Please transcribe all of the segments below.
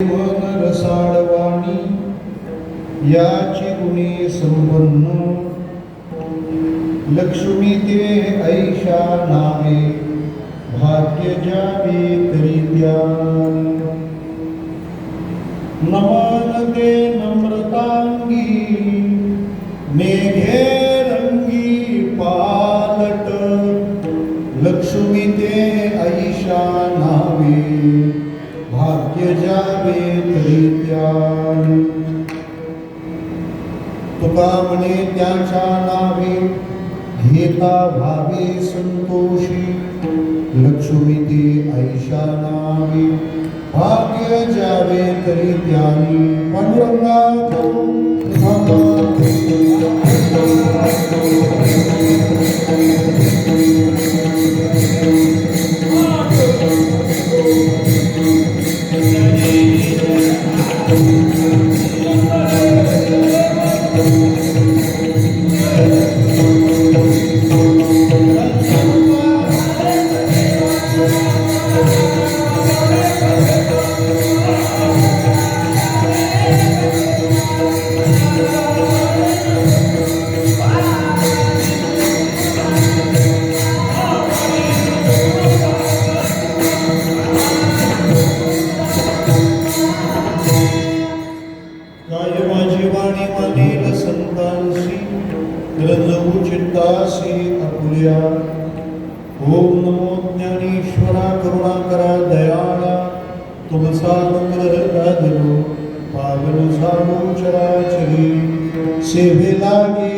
मन रसाळवाणी याची गुणे संपन्न लक्ष्मी ते ऐशा नावे भाग्य जावे तरी द्यान नमन ते नम्रतांगी मेघे रंगी पालट लक्ष्मी ते ऐशा नावे भाग्य जावे तरी त्यान तुका म्हणे त्याच्या नावे घेता भावे संतोषी लक्ष्मी ते ऐशा नावे भाग्य जावे तरी त्यानी पांडुरंगा चित्तासी अपुल्या ओम नमो ज्ञानेश्वरा करुणाकरा दयाळा तुमचा अनुग्रह धरो पावन सामो चराचरी सेवे लागे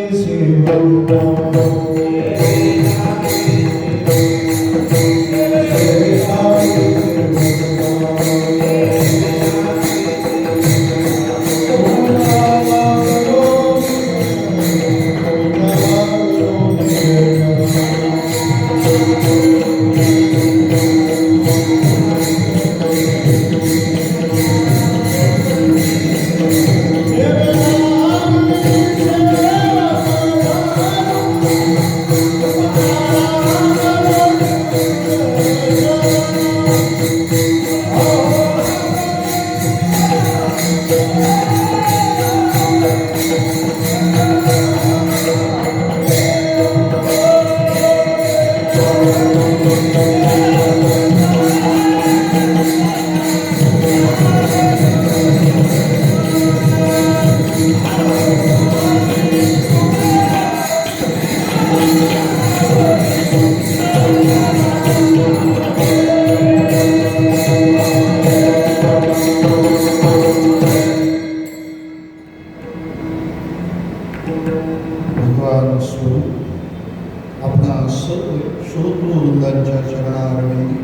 भगवान स्वरूप आपणा सर्व श्रोतृवृंदांच्या चरणारविंदी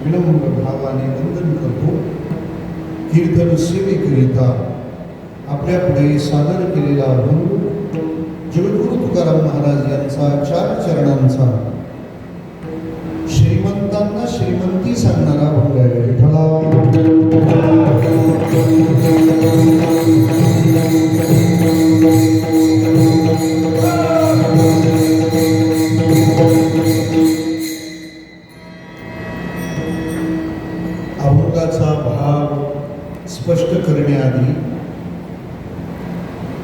विनम्र भावाने वंदन करतो. कीर्तन सेवेकरिता आपल्या पुढे सादर केलेला अभंग जगद्गुरु तुकाराम महाराज यांचा 4 चरणांचा श्रीमंतांना श्रीमंती सांगणारा अभंग आहे. विठ्ठला अभंगाचा भाव स्पष्ट करण्याआधी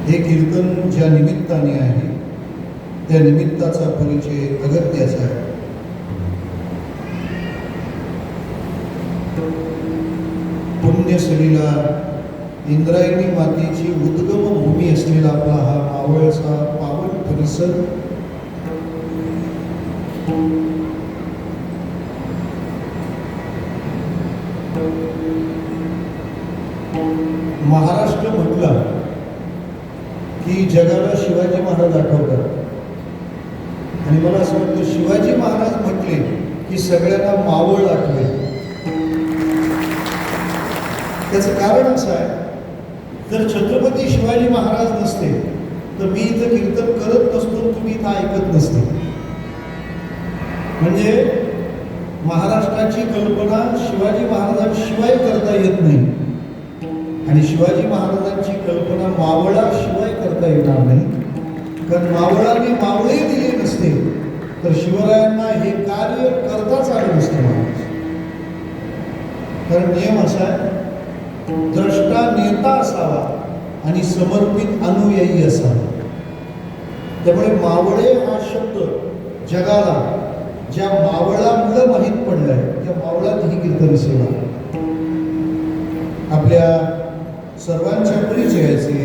हे कीर्तन ज्या निमित्ताने आहे त्या निमित्ताचा परिचय अगत्याचा आहे. पुण्यसलीला इंद्रायणी मातेची उद्गम भूमी असलेला आपला हा मावळचा पावन परिसर महाराष्ट्र म्हटला की जगाला शिवाजी महाराज आठवतात आणि मला असं वाटतं शिवाजी महाराज म्हटले की सगळ्यांना मावळ आठवे. त्याचं कारण असं आहे, जर छत्रपती शिवाजी महाराज नसते तर मी इथं कीर्तन करत नसतो, तुम्ही इथं ऐकत नसते. म्हणजे महाराष्ट्राची कल्पना शिवाजी महाराजांशिवाय करता येत नाही आणि शिवाजी महाराजांची कल्पना मावळाशिवाय करता येणार नाही. कारण मावळाने मावळे दिले नसते तर शिवरायांना हे कार्य करताच आले नसते महाराज. कारण नियम असा आहे द्रष्टा नेता असावा आणि समर्पित अनुयायी असावा. त्यामुळे मावळे हा शब्द जगाला ज्या मावळामुळे माहीत पडलाय त्या मावळात ही कीर्तन सेवा. आपल्या सर्वांच्या परिचयाचे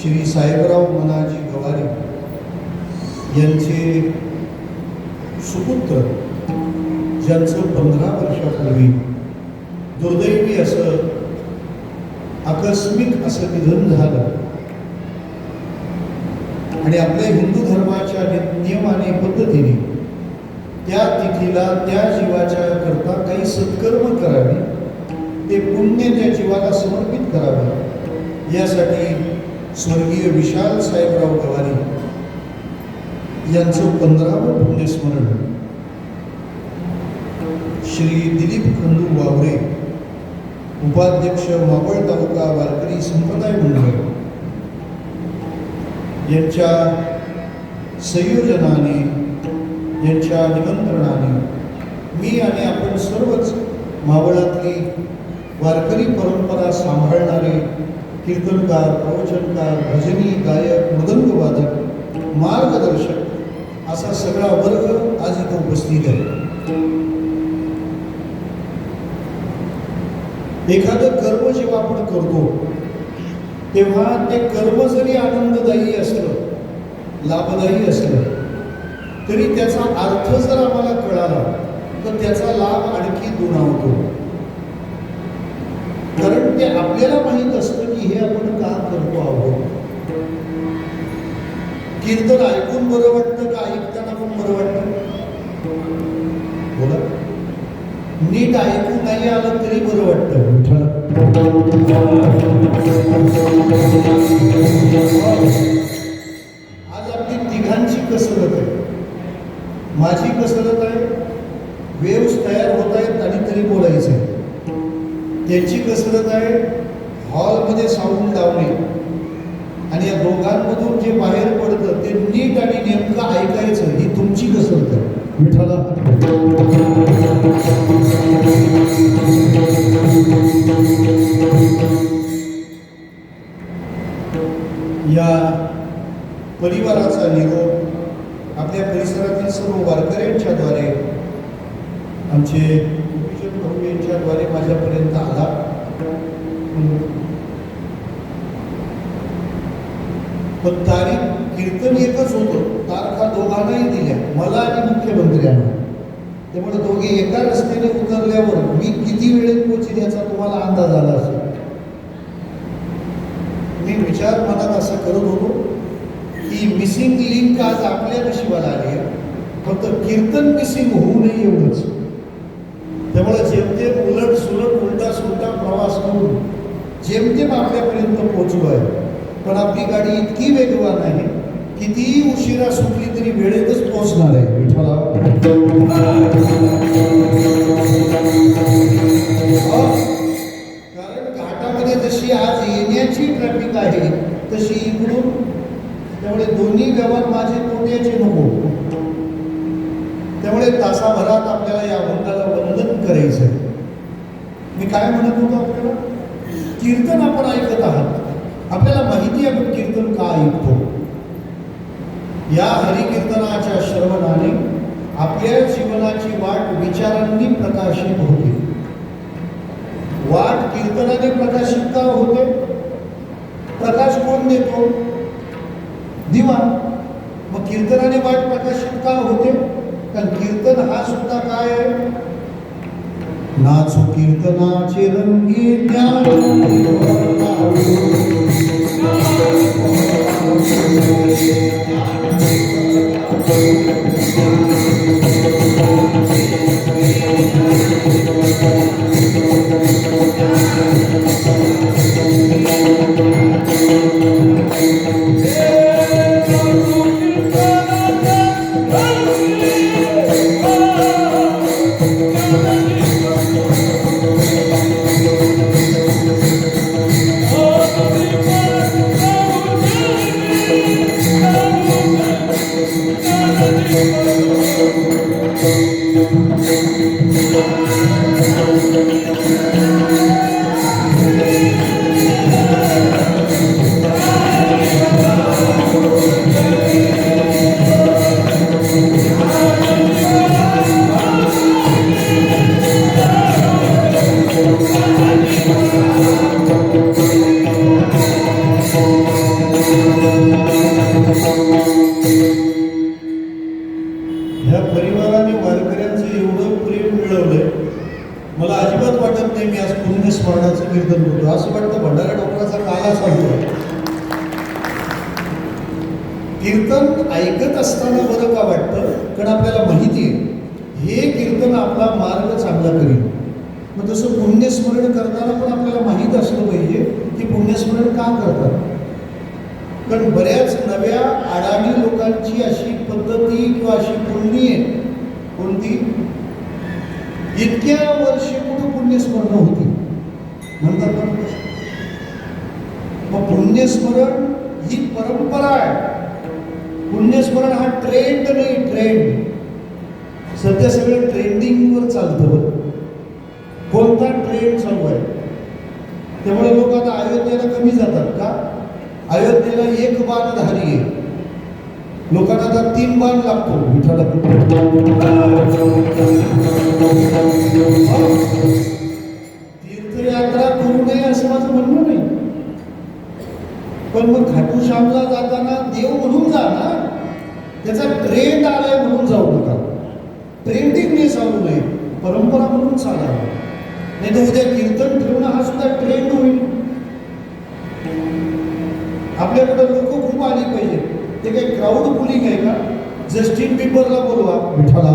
श्री साहेबराव मनाजी गवारी यांचे सुपुत्र, ज्यांचं 15 वर्षापूर्वी दुर्दैवी असं आकस्मिक असं निधन झालं आणि आपल्या हिंदू धर्माच्या नियमाने पद्धतीने त्या तिथीला त्या जीवाच्या करता काही सत्कर्म करावे, ते पुण्य त्या जीवाला समर्पित करावे, यासाठी स्वर्गीय विशाल साहेबराव गवारी यांचं 15वं पुण्यस्मरण श्री दिलीप खंडू वावरे, उपाध्यक्ष मावळ तालुका वारकरी संप्रदाय मंडळ यांच्या संयोजनाने, यांच्या निमंत्रणाने मी आणि आपण सर्वच मावळातली वारकरी परंपरा सांभाळणारे कीर्तनकार, प्रवचनकार, भजनी, गायक, मृदंगवादक, मार्गदर्शक असा सगळा वर्ग आज इथं उपस्थित आहे. एखादं कर्म जेव्हा आपण करतो तेव्हा ते कर्म जरी आनंददायी असलं, लाभदायी असलं, तरी त्याचा अर्थ जर आम्हाला कळाला तर त्याचा लाभ आणखी दुणावतो. कारण ते आपल्याला माहीत असतं की हे आपण का करतो आहोत. कीर्तन ऐकून बरं वाटतं का ऐकताना पण बरं वाटतं? बोला. नीट ऐकून नाही आलं तरी बरं वाटतं. आज आपली तिघांची कसरत आहे, माझी कसरत आहे. वेव्स तयार होत आहेत आणि तरी बोलायचं. त्यांची कसरत आहे हॉलमध्ये साऊंड लावणे आणि या दोघांमधून जे बाहेर पडतं ते नीट आणि नेमकं ऐकायचं, ही तुमची कसरत आहे. विठ्ठला. या परिवाराचा निरोप आपल्या परिसरातील सर्व वारकऱ्यांच्या द्वारे, आमचे भाऊ यांच्याद्वारे माझ्यापर्यंत आला. पण तारीख कीर्तन एकच होतं, तारखा दोघांनाही दिल्या, मला आणि मुख्यमंत्र्यांना. त्यामुळे दोघे एका रस्त्याने उतरल्यावर मी किती वेळेत पोहोचेल याचा तुम्हाला अंदाज आला असेल. मी विचार मनात असं करत होतो की मिसिंग लिंक आज आपल्या नशिबाला आली आहे, फक्त कीर्तन मिसिंग होऊ नये एवढंच. त्यामुळे जेमतेम उलट सुलट उलटा सुलटा प्रवास करून जेमतेम आपल्यापर्यंत पोहोचलो आहे. पण आपली गाडी इतकी वेगवान आहे, कितीही उशिरा सुटली तरी वेळेतच पोहोचणार आहे. विठ्ठला. कारण घाटामध्ये जशी आज येण्याची ट्रॅफिक आहे तशी इकडून, त्यामुळे दोन्ही व्यवहार माझे तोट्याचे नको. त्यामुळे तासाभरात आपल्याला या अभंगाला वंदन करायचं. मी काय म्हणत होतो, आपल्याला कीर्तन आपण ऐकत आहात, आपल्याला माहिती आहे आपण कीर्तन का ऐकतो. या हरिकीर्तनाच्या श्रवणाने आपल्या जीवनाची वाट विचारांनी प्रकाशित होते. वाट कीर्तनाने प्रकाशित का होते? प्रकाश कोण देतो? दिवा. मग कीर्तनाने वाट प्रकाशित का होते? कारण कीर्तन हा सुद्धा काय आहे? नाचू कीर्तनाचे रंगी ज्ञान. येतो, असं वाटतं भंडारा डोंगराचा काला सांगतो. कीर्तन ऐकत असताना बरं का वाटतं, कारण आपल्याला माहिती आहे हे कीर्तन आपला मार्ग चांगला करेल. मग तसं पुण्यस्मरण करताना पण आपल्याला माहीत असलं पाहिजे की पुण्यस्मरण का करतात. कारण बऱ्याच नव्या अडाणी लोकांची अशी पद्धती किंवा अशी पुण्य आहे, कोणती इतक्या वर्षे कुठं पुण्यस्मरण होती म्हणतात ना. मग पुण्यस्मरण ही परंपरा आहे. पुण्यस्मरण हा ट्रेंड नाही, ट्रेंड. सध्या सगळं ट्रेंडिंगवर चालतं. कोणता ट्रेंड चालू आहे, त्यामुळे लोक आता अयोध्येला कमी जातात का. अयोध्येला एक बाणधारी आहे, लोकांना आता 3 बाण लागतो विठाला. तीर्थयात्रा करू नये असं माझं म्हणणं नाही, पण मग खाटू श्यामला जाताना देव म्हणून जा ना. त्याचा ट्रेंड आलाय म्हणून जाऊ नका. ट्रेंडिंगने चालू नये, परंपरा म्हणून चालावं. नाही तर उद्या कीर्तन ठेवणं हा सुद्धा ट्रेंड होईल. आपल्याकडे लोक खूप आली पाहिजे. ते काही क्राऊड पुलिंग आहे का. जस्टिन बिबरला बोलवा विठाला.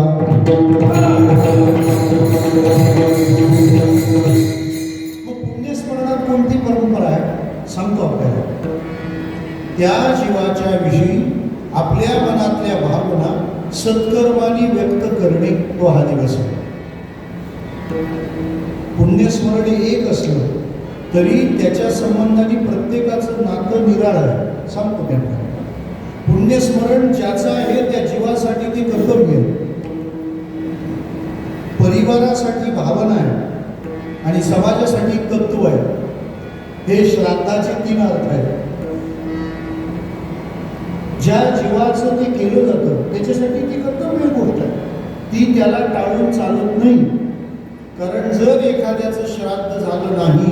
मग पुण्यस्मरणात कोणती परंपरा आहे सांगतो आपल्याला. त्या जीवाच्या विषयी आपल्या मनातल्या भावना सत्कर्माने व्यक्त करणे तो हा दिवस आहे. पुण्यस्मरण एक असलं तरी त्याच्या संबंधाने प्रत्येकाचं नातं निराळं आहे. सांगतो त्यांना. पुण्यस्मरण ज्याचं आहे त्या जीवासाठी ते कर्तव्य आहे, परिवारासाठी भावना आहे आणि समाजासाठी तत्व आहे. हे श्राद्धाचे 3 अर्थ आहेत. ज्या जीवाचं ते केलं जातं त्याच्यासाठी ती कर्तव्य गोष्ट आहे, ती त्याला टाळून चालत नाही. कारण जर एखाद्याचं श्राद्ध झालं नाही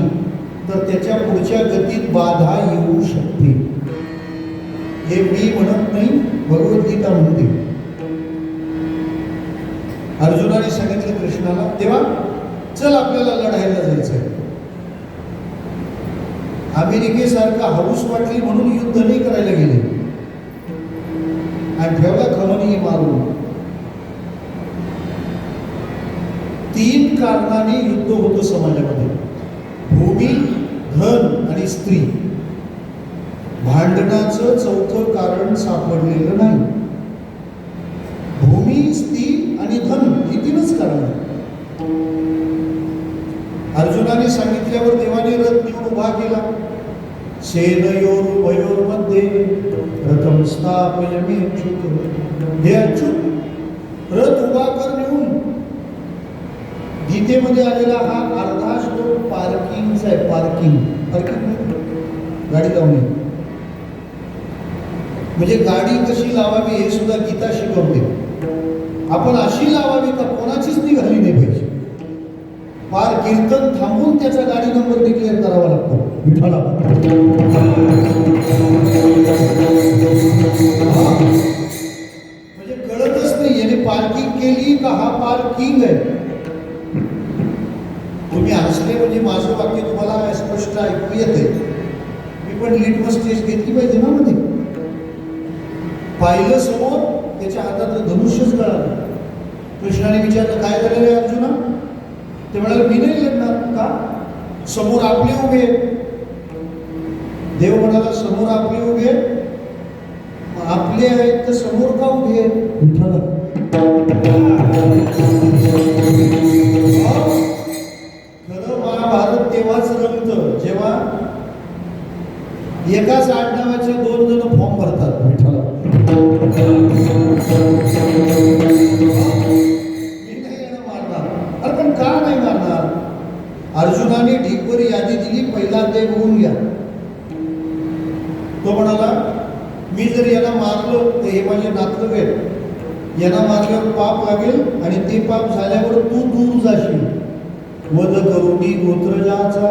तर त्याच्या पुढच्या गतीत बाधा येऊ शकते. हे मी म्हणत नाही, भगवद्गीता म्हणते. अर्जुनाने सांगितलं कृष्णाला, तेव्हा चल आपल्याला लढायला जायचंय. अमेरिकेसारखा हाऊस वाटली म्हणून युद्ध नाही करायला गेले आणि ठेवला खमनी मारून. 3 कारणाने युद्ध होतं समाजामध्ये. भूमी, धन आणि स्त्री. भांडणाचं 4थं कारण सापडलेलं नाही. भूमी, स्त्री आणि धन ही 3च कारण. अर्जुनाने सांगितल्यावर देवाने रथ नेऊन उभा केला. सेनयोरुभयोर्मध्ये रथं स्थापयाम्यच्युत. हे अच्युत रथ उभा कर नेऊन. गीतेमध्ये आलेला हा अर्धा श्लोक पार्किंगचा आहे. पार्किंग गाडी लावणे म्हणजे गाडी कशी लावावी हे सुद्धा गीता शिकवते. आपण अशी लावावी का कोणाचीच निघाली नाही पाहिजे. फार कीर्तन थांबून त्याचा गाडी नंबर डिक्लेअर करावा लागतो विठाला. म्हणजे कळतच नाही याने पार्किंग केली का हा पार्किंग आहे. तुम्ही हसले म्हणजे माझं वाक्य तुम्हाला स्पष्ट ऐकू येते. मी पण लिटमस टेस्ट घेतली पाहिजे ना मध्ये. पाहिलं समोर त्याच्या हातातलं धनुष्यच गळालं. कृष्णाने विचारलं काय झालेलं आहे अर्जुना. ते म्हणाले मी नाही लढणार का, समोर आपले उभे. देव म्हणाला समोर आपले उभे, आपले आहेत तर समोर का उभे. खरं महाभारत तेव्हाच रंगतं जेव्हा एकाच आडनावाचे 2 जण फॉर्म भरतात विठाला. मी नाही यानं मारणार. अरे पण का नाही मारणार. अर्जुनाने ढीकभर यादी दिली. पहिला अध्याय बघून घ्या. तो म्हणाला मी जर याला मारलं तर हे माझे नातलग आहेत. यांना मारल्यावर पाप लागेल आणि ते पाप झाल्यावर तू दूर जाशील. वध करुणी गोत्रजाचा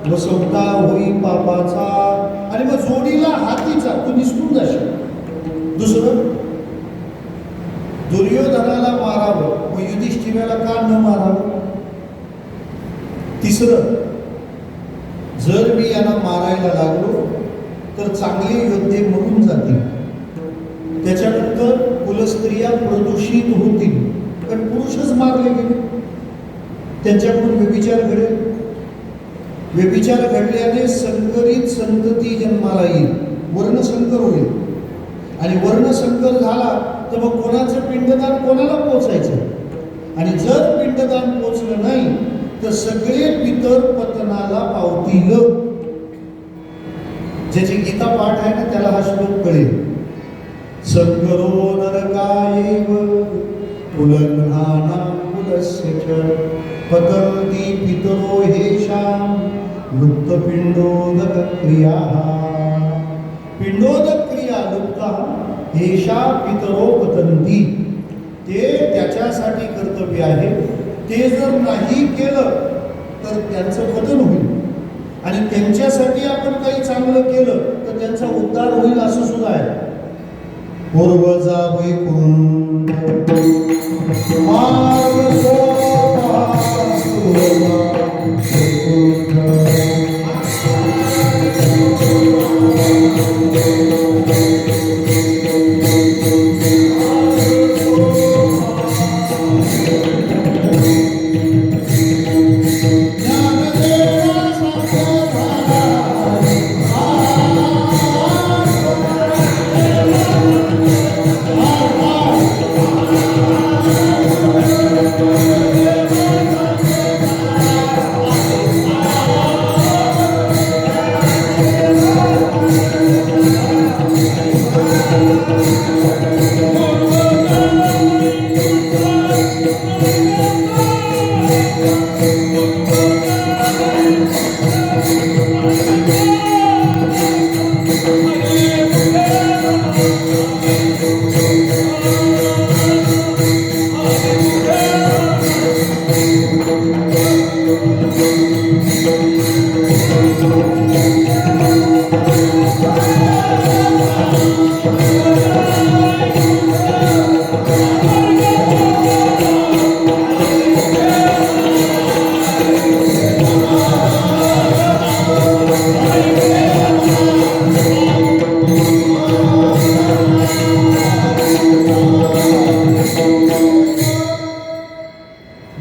वसवता होई पापाचा. आणि मग जोडीला हातीचा तू निसटून जाशील. दुसरं दुर्योधनाला मारावं मग युधिष्ठिराला का न मारावं. तिसरं जर मी यांना मारायला लागलो तर चांगले योद्धे मरून जातील, त्याच्यानंतर कुलस्त्रिया प्रदूषित होतील, पण पुरुषच मारले गेले, त्यांच्याकडून व्यभिचार घडेल, व्यभिचार घडल्याने संकरित संतती जन्माला येईल, वर्णसंकर होईल, आणि वर्णसंकर झाला तर मग कोणाचं पिंडदान कोणाला पोचायचं, आणि जर पिंडदान पोचलं नाही तर सगळे पितर पतनाला पावतील. ज्याची गीता पाठ आहे ना त्याला हा श्लोक कळेल. संकरो नरकायैव कुलघ्नानां कुलस्य च पतन्ति पितरो हेषां लुप्तपिंडोदक क्रियाः. पिंडोदक क्रिया लुप्ताः हेषा पितरो पतन्ति. ते त्याच्यासाठी कर्तव्य आहे, ते जर नाही केलं तर त्यांचं पतन होईल, आणि त्यांच्यासाठी आपण काही चांगलं केलं तर त्यांचा उद्धार होईल असं सुद्धा आहे. पूर्वजा वैकुंठ मार्ग सोपा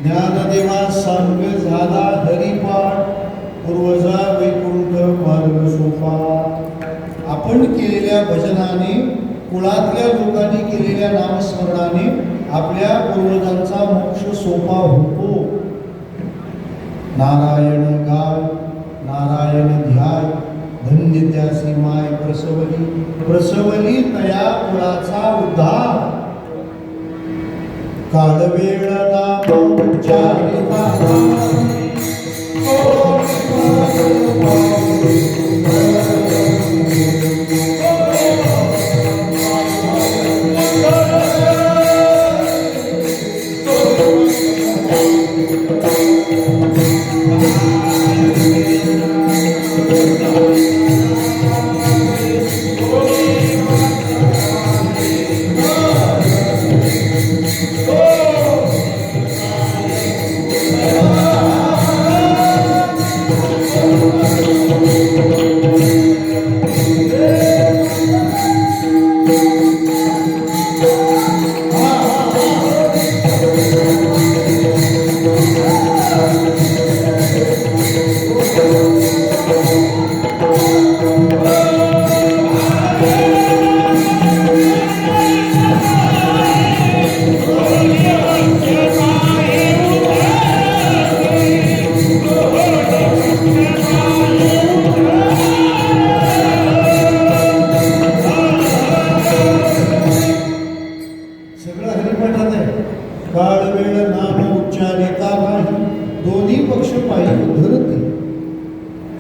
ज्ञानदेवा सांग झाला हरिपाठ. पूर्वजा वैकुंठ मार्ग सोपा. आपण केलेल्या भजनाने, कुळातल्या लोकांनी केलेल्या नामस्मरणाने आपल्या पूर्वजांचा मोक्ष सोपा होतो. नारायण गाय, नारायण ध्याय, धन्य त्यासी माय प्रसवली, प्रसवली तया कुळाचा उद्धार. काळवेळ नाम उच्चारिता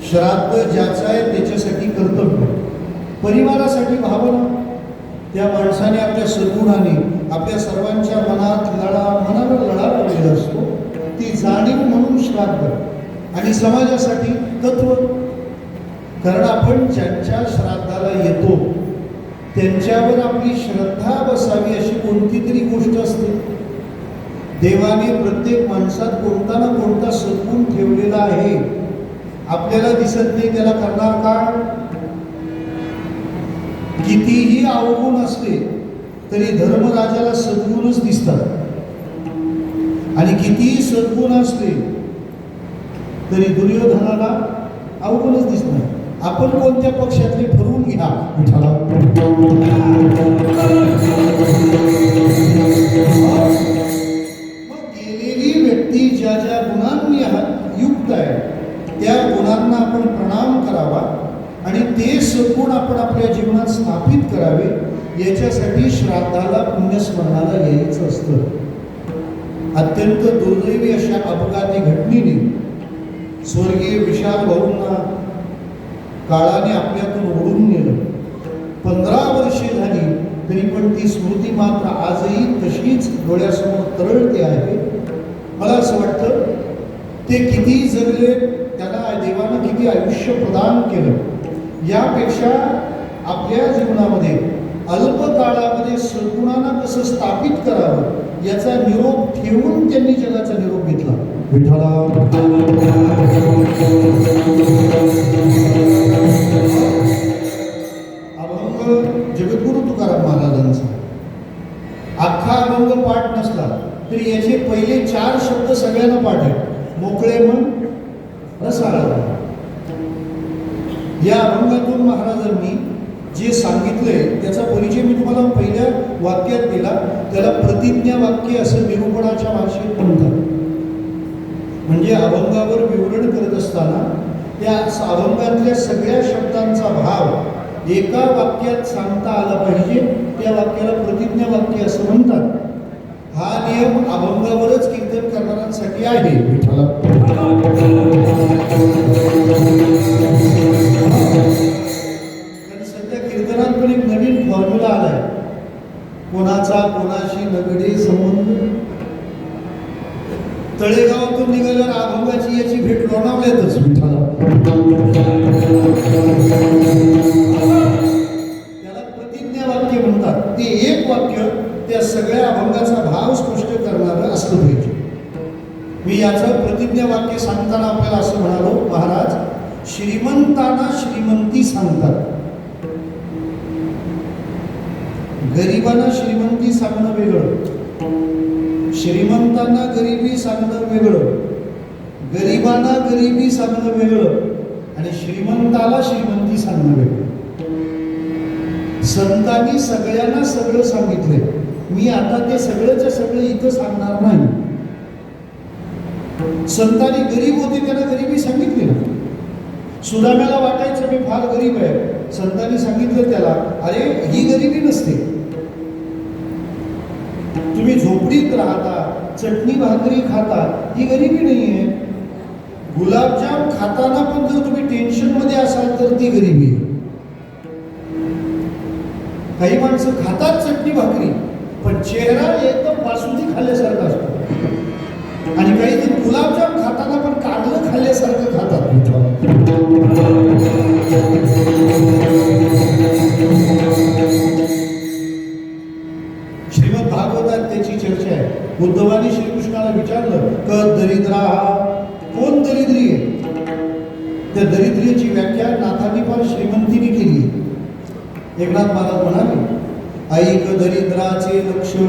श्राद्ध ज्याचं आहे त्याच्यासाठी कर्तव्य, परिवारासाठी भावना. त्या माणसाने आपल्या सद्गुणाने आपल्या सर्वांच्या मनाला लढा लावलेला असतो. ती जाणीव म्हणून श्राद्ध, आणि समाजासाठी तत्व. कारण आपण ज्यांच्या श्राद्धाला येतो त्यांच्यावर आपली श्रद्धा बसावी अशी कोणती तरी गोष्ट असते. देवाने प्रत्येक माणसात कोणता ना कोणता सद्गुण ठेवलेला आहे. आपल्याला दिसत नाही त्याला करणार काय? कितीही अवगुण असले तरी धर्मराजाला सद्गुणच दिसतात, आणि कितीही सद्गुण असले तरी दुर्योधनाला अवगुणच दिसणार. आपण कोणत्या पक्षातले ठरवून घ्या विठाला. मग गेलेली व्यक्ती ज्या ज्या गुणांनी युक्त आहे त्या गुणांना आपण प्रणाम करावा आणि ते सद्गुण आपण आपल्या जीवनात स्थापित करावे. याच्यासाठी श्राद्धाला पुण्यस्मरणाला यायचं असतं. अत्यंत दुर्दैवी अशा अपघाती घटनेने स्वर्गीय विशाल भाऊंना काळाने आपल्यातून ओढून नेलं. 15 वर्षे झाली तरी पण ती स्मृती मात्र आजही तशीच डोळ्यासमोर तरळते आहे. मला असं वाटतं ते किती जगले, त्याला देवानं किती आयुष्य प्रदान केलं, यापेक्षा आपल्या जीवनामध्ये अल्प काळामध्ये सद्गुणांना कसं स्थापित करावं याचा निरोप ठेवून त्यांनी जगाचा निरोप घेतला. विठ्ठला अभंग जगद्गुरु तुकाराम महाराजांचा अख्खा अभंग पाठ नसला तरी याचे पहिले 4 शब्द सगळ्यांना पाठ आहेत. मोकळे मन रसाळा. या अभंगातून महाराजांनी जे सांगितलंय त्याचा परिचय मी तुम्हाला पहिल्या वाक्यात दिला. त्याला प्रतिज्ञा वाक्य असं निरूपणाच्या भाषेत म्हणतात. म्हणजे अभंगावर विवरण करत असताना त्या अभंगातल्या सगळ्या शब्दांचा भाव एका वाक्यात सांगता आला पाहिजे. त्या वाक्याला प्रतिज्ञा वाक्य असं म्हणतात. हा नियम अभंगावरच कीर्तन करणाऱ्यांसाठी आहे. विठ्ठला सध्या कीर्तनात पण एक नवीन फॉर्म्युला आलाय. कोणाचा कोणाशी नगडे संबंध. तळेगावातून निघाल्यावर अभंगाची याची भेट लोणावल्यातच. विठ्ठला त्याला प्रतिज्ञा वाक्य म्हणतात. ते एक वाक्य त्या सगळ्या अभंगाचा भाव स्पष्ट करणारं असलं पाहिजे. मी याचं प्रतिज्ञा वाक्य सांगताना आपल्याला असं म्हणालो, महाराज श्रीमंतांना श्रीमंती सांगतात, गरिबांना श्रीमंती सांगणं वेगळं, श्रीमंतांना गरिबी सांगणं वेगळं, गरिबांना गरिबी सांगणं वेगळं आणि श्रीमंताला श्रीमंती सांगणं वेगळं. संतांनी सगळ्यांना सगळं सांगितलंय. मी आता ते सगळंच्या सगळं इथं सांगणार नाही. संतांनी गरीब होते त्यांना गरिबी सांगितली ना. सुदाम्याला वाटायचं मी फार गरीब आहे. संतांनी सांगितलं त्याला, अरे ही गरिबी नसते. तुम्ही झोपडीत राहता, चटणी भाकरी खाता, ही गरिबी नाहीये. गुलाबजाम खाताना पण जर तुम्ही टेन्शन मध्ये असाल तर ती गरिबी आहे. काही माणसं खातात चटणी भाकरी पण चेहरा एकदम बासुंदी खाल्ल्यासारखा असतो, आणि काही जण गुलाबजाम खाताना पण काढलं खाल्ल्यासारखं खातात. श्रीमद भागवतात त्याची चर्चा आहे. उद्धवानी श्रीकृष्णाला विचारलं, क दरिद्रा कोण दरिद्री आहे? त्या दरिद्रीची व्याख्या नाथांनी पण श्रीमंतीने केली. एकनाथ महाराज म्हणाले, ऐक दरिद्राचे लक्षण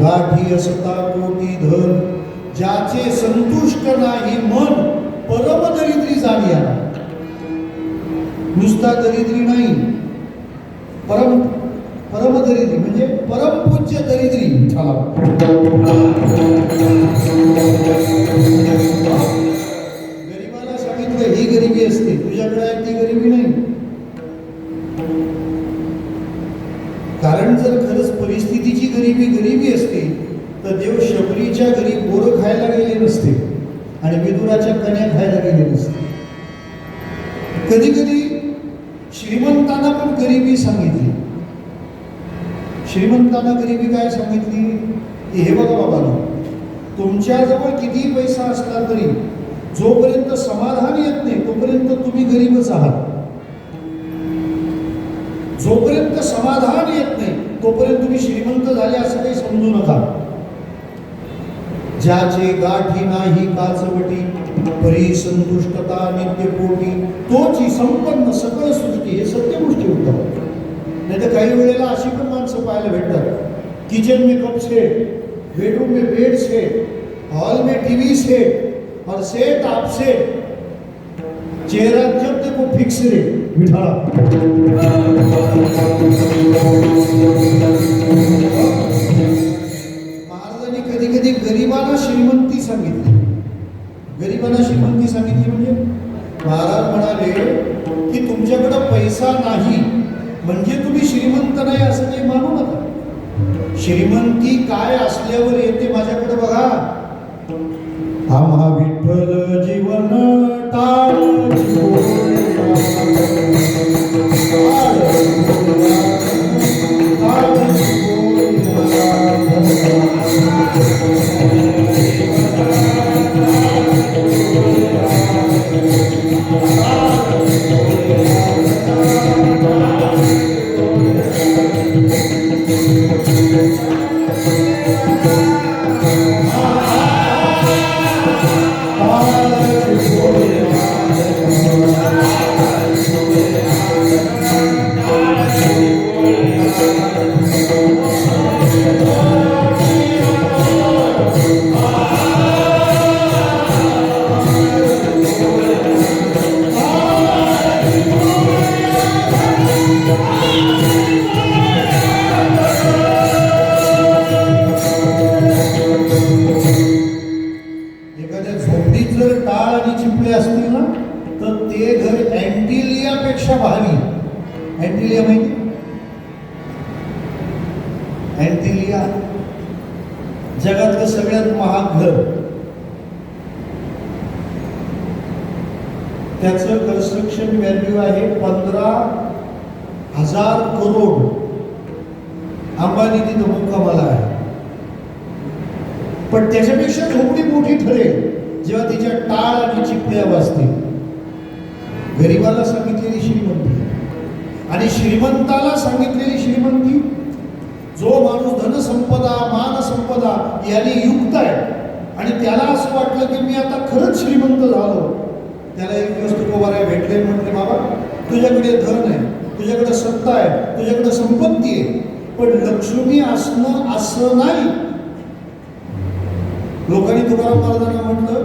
गाठी असता कोटी धन, ज्याचे संतुष्ट नाही मन परम दरिद्री जाणिया. नुसता दरिद्री नाही, परम दरिद्री म्हणजे परमपूज्य दरिद्री. गरीबाला सांगितलं ही गरिबी असते, तुझ्याकडे आहे ती गरिबी नाही. कारण जर खरंच परिस्थितीची गरिबी असते तर देव शबरीच्या घरी बोरं खायला गेले नसते आणि विदुराच्या कन्या खायला गेले नसते. कधी कधी श्रीमंतांना पण गरिबी सांगितली. श्रीमंतांना गरिबी काय सांगितली? हे बघा बाबांनो, तुमच्याजवळ किती पैसा असला तरी जोपर्यंत समाधान येत नाही तोपर्यंत तुम्ही गरीबच आहात. जोपर्यंत समाधान येत नाही तोपर्यंत तुम्ही श्रीमंत झाले असं काही समजू नका. ज्याचे गाठी नाही काचवटी परी संतुष्टता नित्यपोटी तोची संपन्न सकळ सृष्टी, हे सत्य गोष्टी होतात. नाही तर काही वेळेला अशी पण माणसं पाहायला भेटतात, किचन में कप सेट, बेडरूम में बेड सेट, हॉल में टीवी सेट और सेट आप सेट, चेहरा जब देखो फिक्स रे विठाळा. महाराजांनी कधी कधी गरिबांना श्रीमंती सांगितली. गरिबांना श्रीमंती सांगितली म्हणजे महाराज म्हणाले की तुमच्याकडे पैसा नाही म्हणजे तुम्ही श्रीमंत नाही असं काही मानू नका. श्रीमंती काय असल्यावर येते माझ्याकडे बघा. आम्हा विठ्ठल जीवन टाळ असतील ना तर ते घर अँटिलियापेक्षा भारी. अँटिलिया माहिती? अँटिलिया जगातलं सगळ्यात महाग घर. त्याचं कन्स्ट्रक्शन व्हॅल्यू आहे 15,000 करोड. अंबानी तिथं मुक्कामाला आहे. पण त्याच्यापेक्षा झोपडी मोठी ठरेल जेव्हा तिच्या टाळ आणि चिपळ्या वाजतील. गरीबाला सांगितलेली श्रीमंती आणि श्रीमंताला सांगितलेली श्रीमंती. जो माणूस धनसंपदा मानसंपदा याने युक्त आहे आणि त्याला असं वाटलं की मी आता खरंच श्रीमंत झालो, त्याला एक दिवस तुकोबाराय भेटले. म्हटले बाबा तुझ्याकडे धन आहे, तुझ्याकडे सत्ता आहे, तुझ्याकडे संपत्ती आहे, पण लक्ष्मी असणं असं नाही. लोकांनी तुकाराम महाराजांना म्हटलं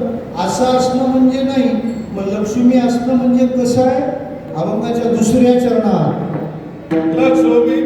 असं असणं म्हणजे नाही, मग लक्ष्मी असणं म्हणजे कसं आहे. अभंगाच्या दुसऱ्या चरणात लक्ष्मी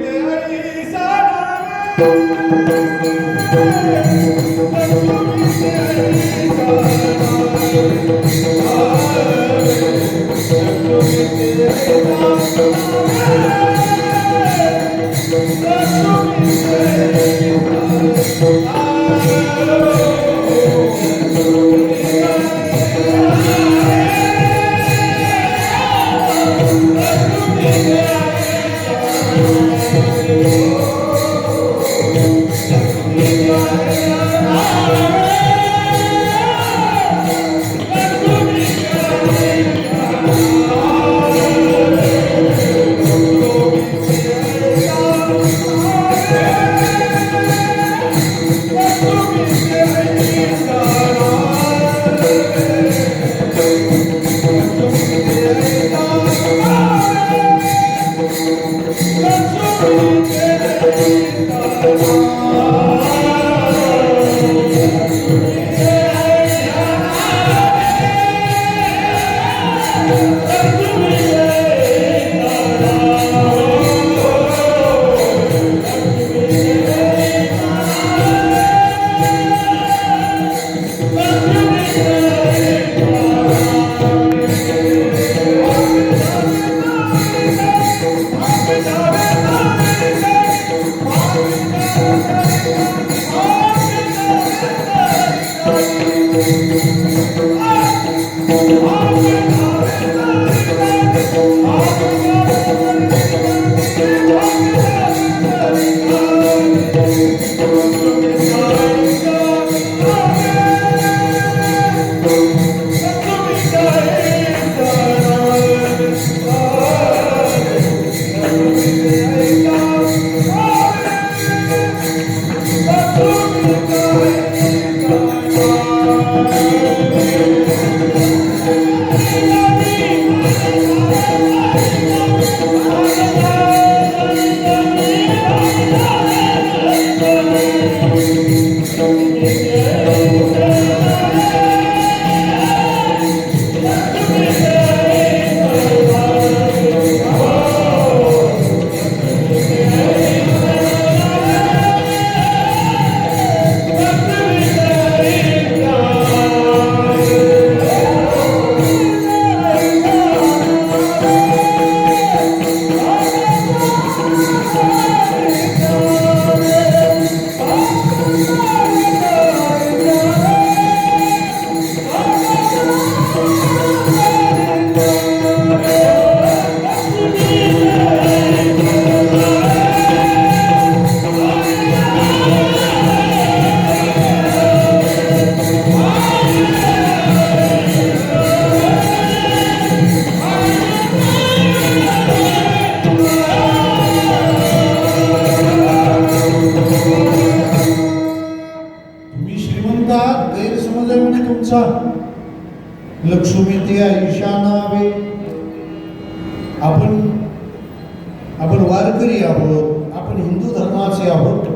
आपण वारकरी आहोत, आपण हिंदू धर्माचे आहोत,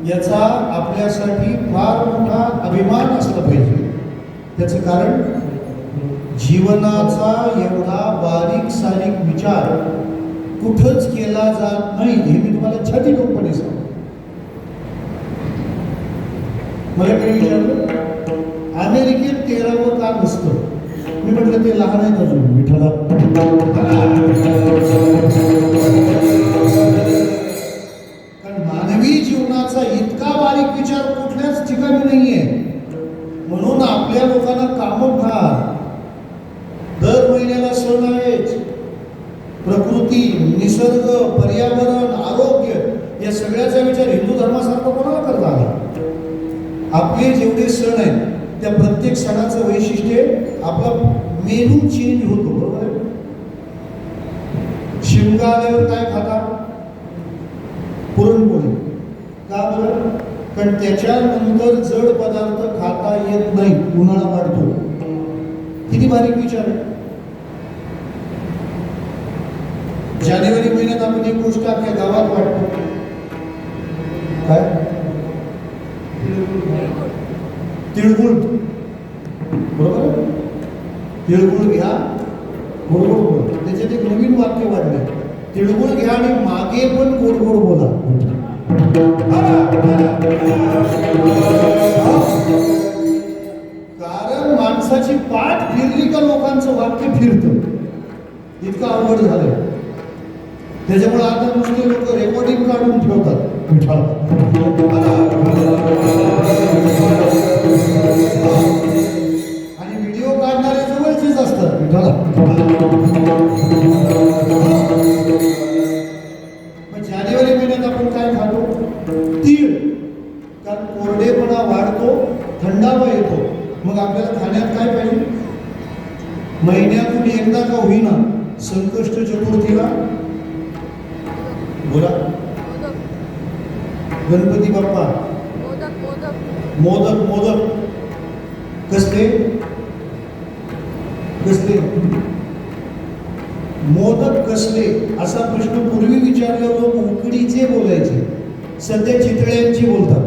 याचा आपल्यासाठी फार मोठा अभिमान असला पाहिजे. त्याचं कारण जीवनाचा एवढा बारीक सारीक विचार कुठंच केला जात नाही हे मी तुम्हाला छाती ठोकपणे सांगतो. मला काही विचारलं अमेरिकेत 13वं का नसतं, मी म्हटलं ते लहान आहेत अजून विठ्ठला. कारण मानवी जीवनाचा इतका बारीक विचार कुठल्याच ठिकाणी नाहीये. म्हणून आपल्या लोकांना कामं फार, दर महिन्याला सण आहेच. प्रकृती, निसर्ग, पर्यावरण, आरोग्य या सगळ्याचा विचार हिंदू धर्मासारखा कोणाला करता आला? आपले जेवढे सण आहेत त्या प्रत्येक सणाचं वैशिष्ट्य आपला मेनू चेंज होतो, बरोबर आहे. शिमगा आल्यावर काय खाता? पुरणपोळी. का बरं? कारण त्याच्यानंतर जड पदार्थ खाता येत नाही, उन्हाळा वाढतो. किती बारीक विचार आहे. जानेवारी महिन्यात आपण एक गोष्ट अख्ख्या गावात वाटतो, काय? तिळगुळ. बरोबर. तिळगुळ घ्या, गोड गोड बोला. त्याच्यात एक नवीन वाक्य वाढलं, तिळगुळ घ्या आणि मागे पण गोड गोड बोला. कारण माणसाची पाठ फिरली का लोकांचं वाक्य फिरतं. इतकं अवघड झालंय. त्याच्यामुळे आता नुसते लोक रेकॉर्डिंग काढून ठेवतात. आणि व्हिडिओ काढणारे जवळचेच असतात. मग जानेवारी महिन्यात आपण काय खातो? तीळ. कारण कोरडेपणा वाढतो, थंडावा येतो. मग आपल्याला खाण्यात काय पाहिजे? महिन्यातून एकदा का होईना संकष्ट चतुर्थीला बोला, गणपती बाप्पा मोदक. मोदक कसले कसले मोदक कसले असा प्रश्न पूर्वी विचारले लोक उकडीचे बोलायचे, सध्या चितळ्यांची बोलतात.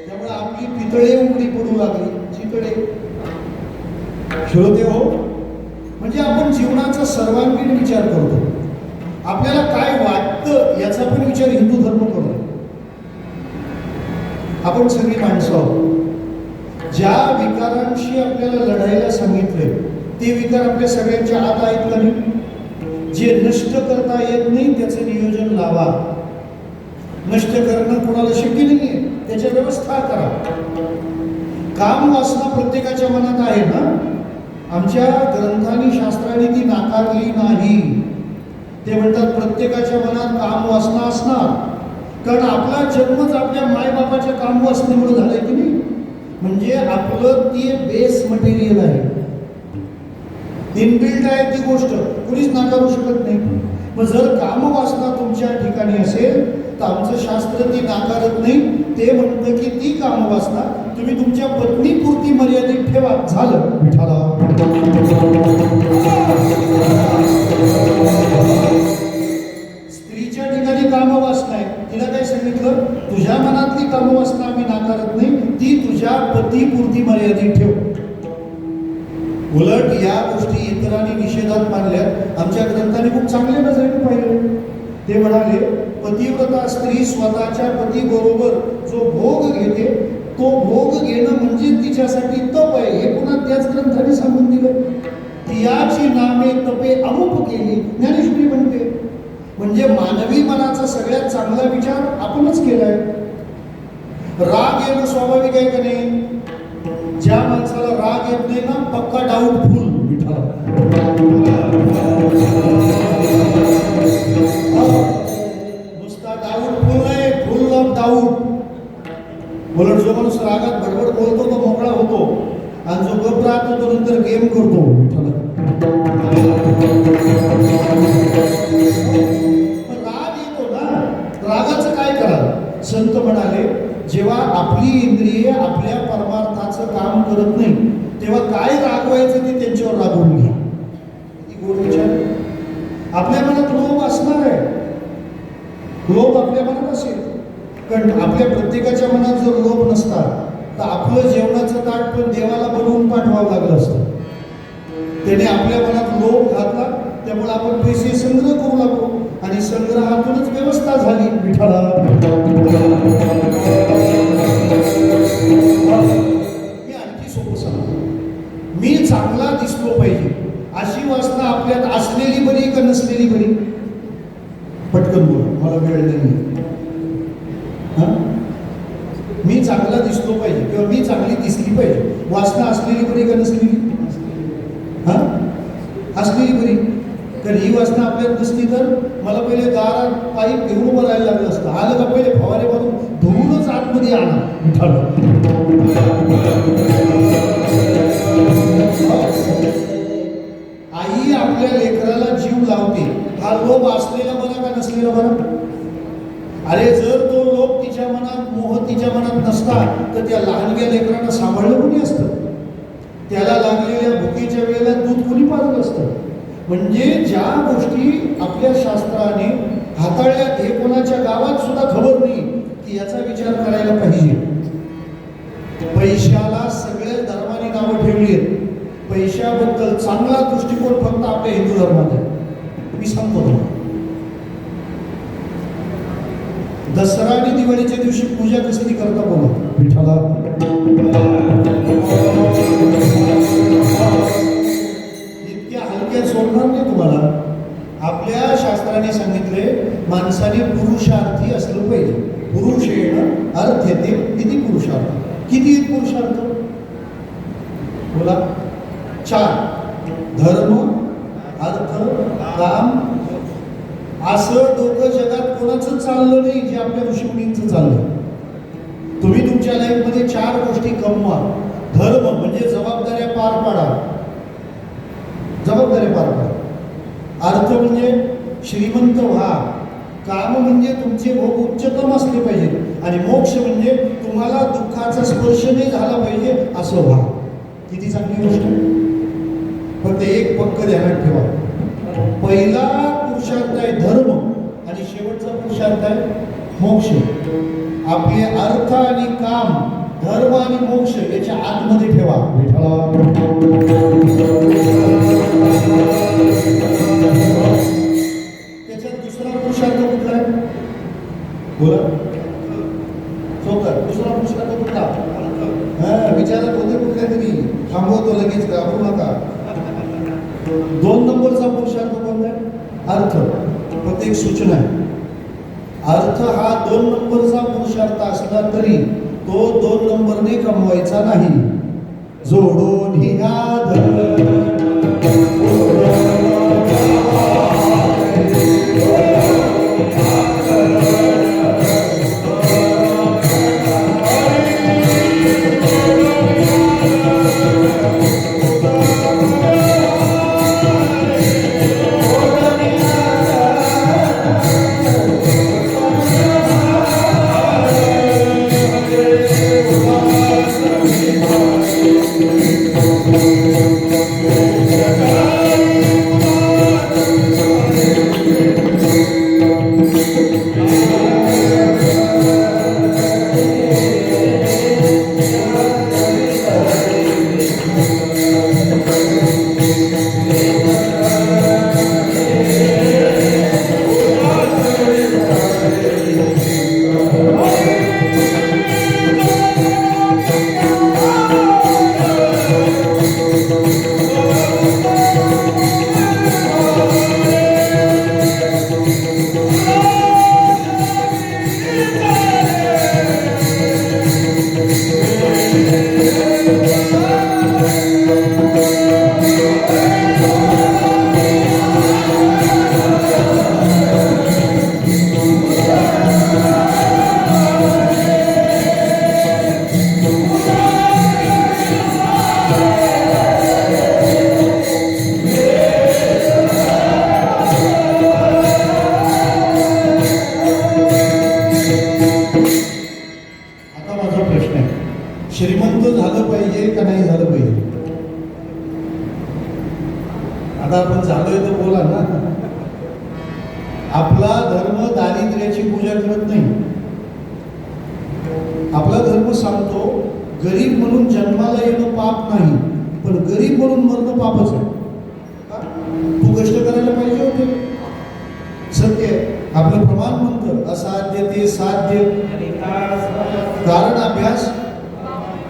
त्यामुळे आपली पितळे उघडी पडू लागली. चितळे. श्रोते हो, म्हणजे आपण जीवनाचा सर्वांगीण विचार करतो. आपल्याला काय वाटतं याचा पण विचार हिंदू धर्म करतो. आपण सगळी माणसं आहोत. ज्या विकारांशी आपल्याला लढायला सांगितले ते विकार आपल्या सगळ्यांच्या आत आहेत का नाही? जे नष्ट करता येत नाही त्याचं नियोजन लावा. नष्ट करणं कोणाला शक्य नाहीये, त्याच्या व्यवस्था करा. काम वासना प्रत्येकाच्या मनात आहे ना. आमच्या ग्रंथांनी, शास्त्रांनी ती नाकारली नाही. ते म्हणतात प्रत्येकाच्या मनात काम वासना असणार. कारण आपला जन्मच आपल्या मायबापाच्या काम वासनेमुळे झालाय की नाही. म्हणजे आपलं ते बेस मटेरियल आहे, इनबिल्ट आहे ती गोष्ट, कुणीच नाकारू शकत नाही. मग जर काम वासना तुमच्या ठिकाणी असेल तर आमचं शास्त्र ती नाकारत नाही. ते म्हणतं की ती काम वासना तुम्ही तुमच्या पत्नीपुरती मर्यादित ठेवा. झालं. विठाला स्त्रीच्या ठिकाणी कामवासना आहे. तिला काय सांगितलं? तुझ्या मनातली कामवासना आम्ही नाकारत नाही, ती तुझ्या पतीपुरती मर्यादित ठेव. उलट या गोष्टी इतरांनी निषेधात मानल्या. आमच्या ग्रंथाने खूप चांगल्या नजरेने पाहिलं. ते म्हणाले पतिव्रता स्त्री स्वतःच्या पतीबरोबर जो भोग घेते तो भोग घेणं म्हणजे तिच्यासाठी तप आहे. हे पुन्हा त्याच ग्रंथाने सांगून दिलं. तियाची नामे तपे अमुप केली, ज्ञानेश्वरी म्हणते. म्हणजे मानवी मनाचा सगळ्यात चांगला विचार आपणच केलाय. राग येणं स्वाभाविक आहे का नाही? ज्या माणसाला राग येत नाही ना, पक्का डाऊटफुल. नुसता डाऊटफुल नाही, फुल ऑफ डाऊट. उलट जो माणूस रागात बडबड बोलतो तो मोकळा होतो, आणि जो गप राहतो तो नंतर गेम करतो. राग येतो ना, रागाचं काय करा? संत म्हणाले जेव्हा आपली इंद्रिये आपल्या परमार्थाचं काम करत नाही तेव्हा काय रागवायचं ते त्यांच्यावर रागवून घ्या. किती गोड विचार. आपल्या मनात लोभ असणार आहे, लोभ आपल्या मनात असेल, कारण आपल्या प्रत्येकाच्या मनात जर लोभ नसतात तर आपलं जेवणाचं ताट पण देवाला बनवून पाठवावं लागलं असतं. त्याने आपल्या मनात लोभ घातला, त्यामुळे आपण पैसे संग्रह करू लागलो आणि संग्रहातूनच व्यवस्था झाली. विठ्ठला मी आणखी सोपं सांगतो, मी चांगला दिसलो पाहिजे अशी वासना आपल्यात असलेली बरी का नसलेली बरी? पटकन बोल, मला वेळ नाही. मी चांगला दिसलो पाहिजे किंवा मी चांगली दिसली पाहिजे, वासना असलेली बरी का नसलेली? असलेली बरी. तर ही वासना आपल्यात नसली तर मला पहिले दारात पाईप घेऊन उभं राहायला लागलं असतं. आलं का पहिले फवारे मारून धुवूनच आतमध्ये आणा. आई आपल्या लेकराला जीव लावते, हा लोभ असलेला बरा का नसलेला बरा? अरे जर तो लोभ तिच्या मनात, मोह तिच्या मनात नसता तर त्या लहानग्या लेकरांना सांभाळलं कोणी असतं? त्याला लागलेल्या भुकेच्या वेळेला दूध कोणी पाजलं असतं? म्हणजे ज्या गोष्टी आपल्या शास्त्राने हाताळल्यात हे कोणाच्या गावात सुद्धा खबर नाही की याचा विचार करायला पाहिजे. पैशाला सगळ्या धर्माने नावं ठेवली आहेत. पैशाबद्दल चांगला दृष्टिकोन फक्त आपल्या हिंदू धर्मात आहे. मी सांगतो तुम्हाला, दसरा आणि दिवाळीच्या दिवशी पूजा कसली करता बोला? विठ्ठला इतक्या हलक्या सोडणार नाही तुम्हाला. आपल्या शास्त्राने सांगितले माणसाने पुरुषार्थी असलं पाहिजे. पुरुषेण अर्थ येते. किती पुरुषार्थ? किती पुरुषार्थ बोला? 4. धर्म, अर्थ, काम. असं डोकं जगात कोणाचं चाललं नाही जे आपल्या ऋषीमुनींचं चाललं. तुम्ही तुमच्या लाईफमध्ये 4 गोष्टी कमवा. धर्म म्हणजे जबाबदाऱ्या पार पाडा, जबाबदाऱ्या पार पाडा. अर्थ म्हणजे श्रीमंत व्हा. काम म्हणजे तुमचे भोग उच्चतम असले पाहिजे. आणि मोक्ष म्हणजे तुम्हाला दुःखाचा स्पर्श नाही झाला पाहिजे असं व्हा. किती चांगली गोष्ट. फक्त एक पक्क ध्यानात ठेवा, पहिला पुरुषार्थ आहे धर्म आणि शेवटचा पुरुषार्थ आहे मोक्ष. आपले अर्थ आणि काम, धर्म आणि मोक्ष याच्या आतमध्ये ठेवा. त्याच्यात दुसरा पुरुषार्थ कुठला आहे बोला? स्वतः दुसरा पुरुषार्थ कुठला? विचारात होते कुठल्या तरी, थांबवतो लगेच, घाबरू नका. 2 नंबरचा पुरुषार्थ कोणता आहे? अर्थ. फक्त एक सूचना आहे, अर्थ हा 2 नंबरचा पुरुषार्थ असला तरी तो 2 नंबरने कमवायचा नाही. जोडून ही आता आपण झालोय तर बोला ना. आपला धर्म दारिद्र्याची पूजा करत नाही. आपला धर्म सांगतो गरीब म्हणून जन्माला येणं पाप नाही, पण गरीब म्हणून मरणं पापच आहे. तू कष्ट करायला पाहिजे होते. सत्य आपलं प्रमाण म्हणतं असाध्य ते साध्य, कारण अभ्यास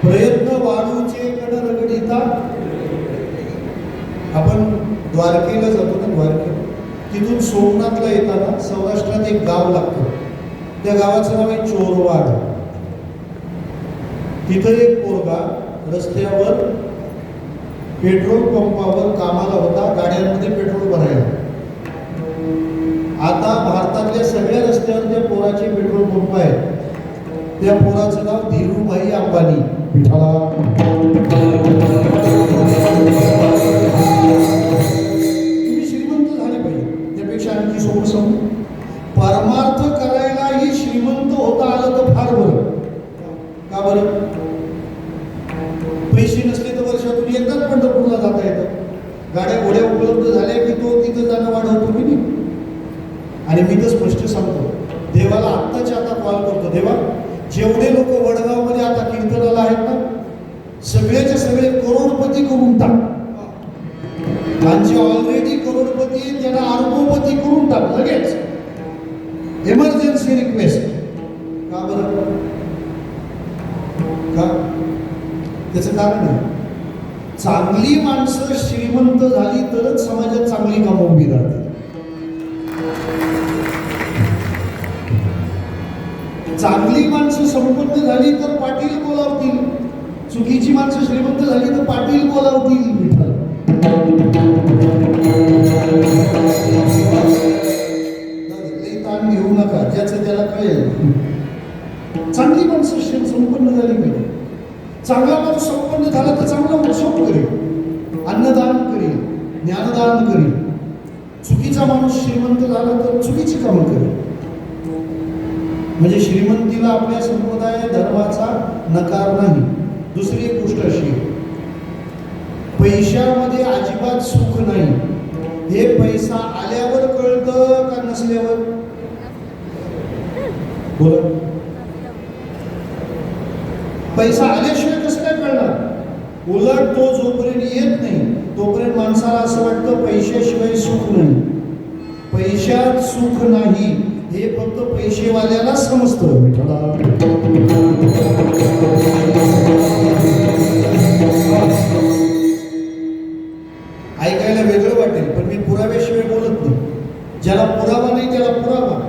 प्रयत्न वाढूचे कण रगडिता. आपण द्वारकेला जातो ना, द्वारकेला तिथून सोमनाथला येताना सौराष्ट्रात एक गाव लागतं. त्या गावाचं नाव आहे चोरवाड. तिथं एक पोरगा रस्त्यावर पेट्रोल पंपावर कामाला होता, गाड्यांमध्ये पेट्रोल भरायला. आता भारतातल्या सगळ्या रस्त्यावर त्या पोराचे पेट्रोल पंप आहेत. त्या पोराचं नाव धीरूभाई अंबानी. तुम्ही श्रीमंत झाले पाहिजे, त्यापेक्षा आणखी सोपं सांगू, परमार्थ करायलाही श्रीमंत होता आलं तर फार बरं. का बरं? पैसे नसले तर वर्षातून एकदाच पंढरपूरला जाता येतं. गाड्या घोड्या उपलब्ध झाल्या की तो तिथं जाणं वाढवतो की नाही. आणि मी तर स्पष्ट सांगतो, देवाला आत्ताच्या आता कॉल करतो, देवा जेवढे लोक वडगावमध्ये आता कीर्तनाला आहेत ना, सगळेचे सगळे करोडपती करून टाक. त्यांचे ऑलरेडी करोडपती त्यांना अरबोपती करून टाक लगेच. Emergency request. का बरं? का? त्याचं कारण आहे, चांगली माणसं श्रीमंत झाली तरच समाजात चांगली कामं उभी राहते. चांगली माणसं संपन्न झाली तर पाटील बोलावतील, चुकीची माणसं श्रीमंत झाली तर पाटील बोलावतील. विठ्ठल ताण घेऊ नका, ज्याचं त्याला कळेल. चांगली माणसं संपन्न झाली पाहिजे. चांगला माणूस संपन्न झाला तर चांगला उत्सव करेल, अन्नदान करेल, ज्ञानदान करेल. चुकीचा माणूस श्रीमंत झाला तर चुकीची कामं करेल. म्हणजे श्रीमंतीला आपल्या संप्रदाय धर्माचा नकार नाही. दुसरी एक गोष्ट अशी, पैशामध्ये अजिबात सुख नाही. हे पैसा आल्यावर कळतं का नसल्यावर? बोला. पैसा आल्याशिवाय कसं काय कळणार? उलट तो जोपर्यंत येत नाही तोपर्यंत माणसाला असं वाटतं पैशाशिवाय सुख नाही. पैशात सुख नाही हे फक्त पैसेवाल्याला समजतं. विठ्ठला ऐकायला वेगळं वाटेल, पण मी पुराव्याशिवाय बोलत नाही. ज्याला पुरावा नाही त्याला पुरावा.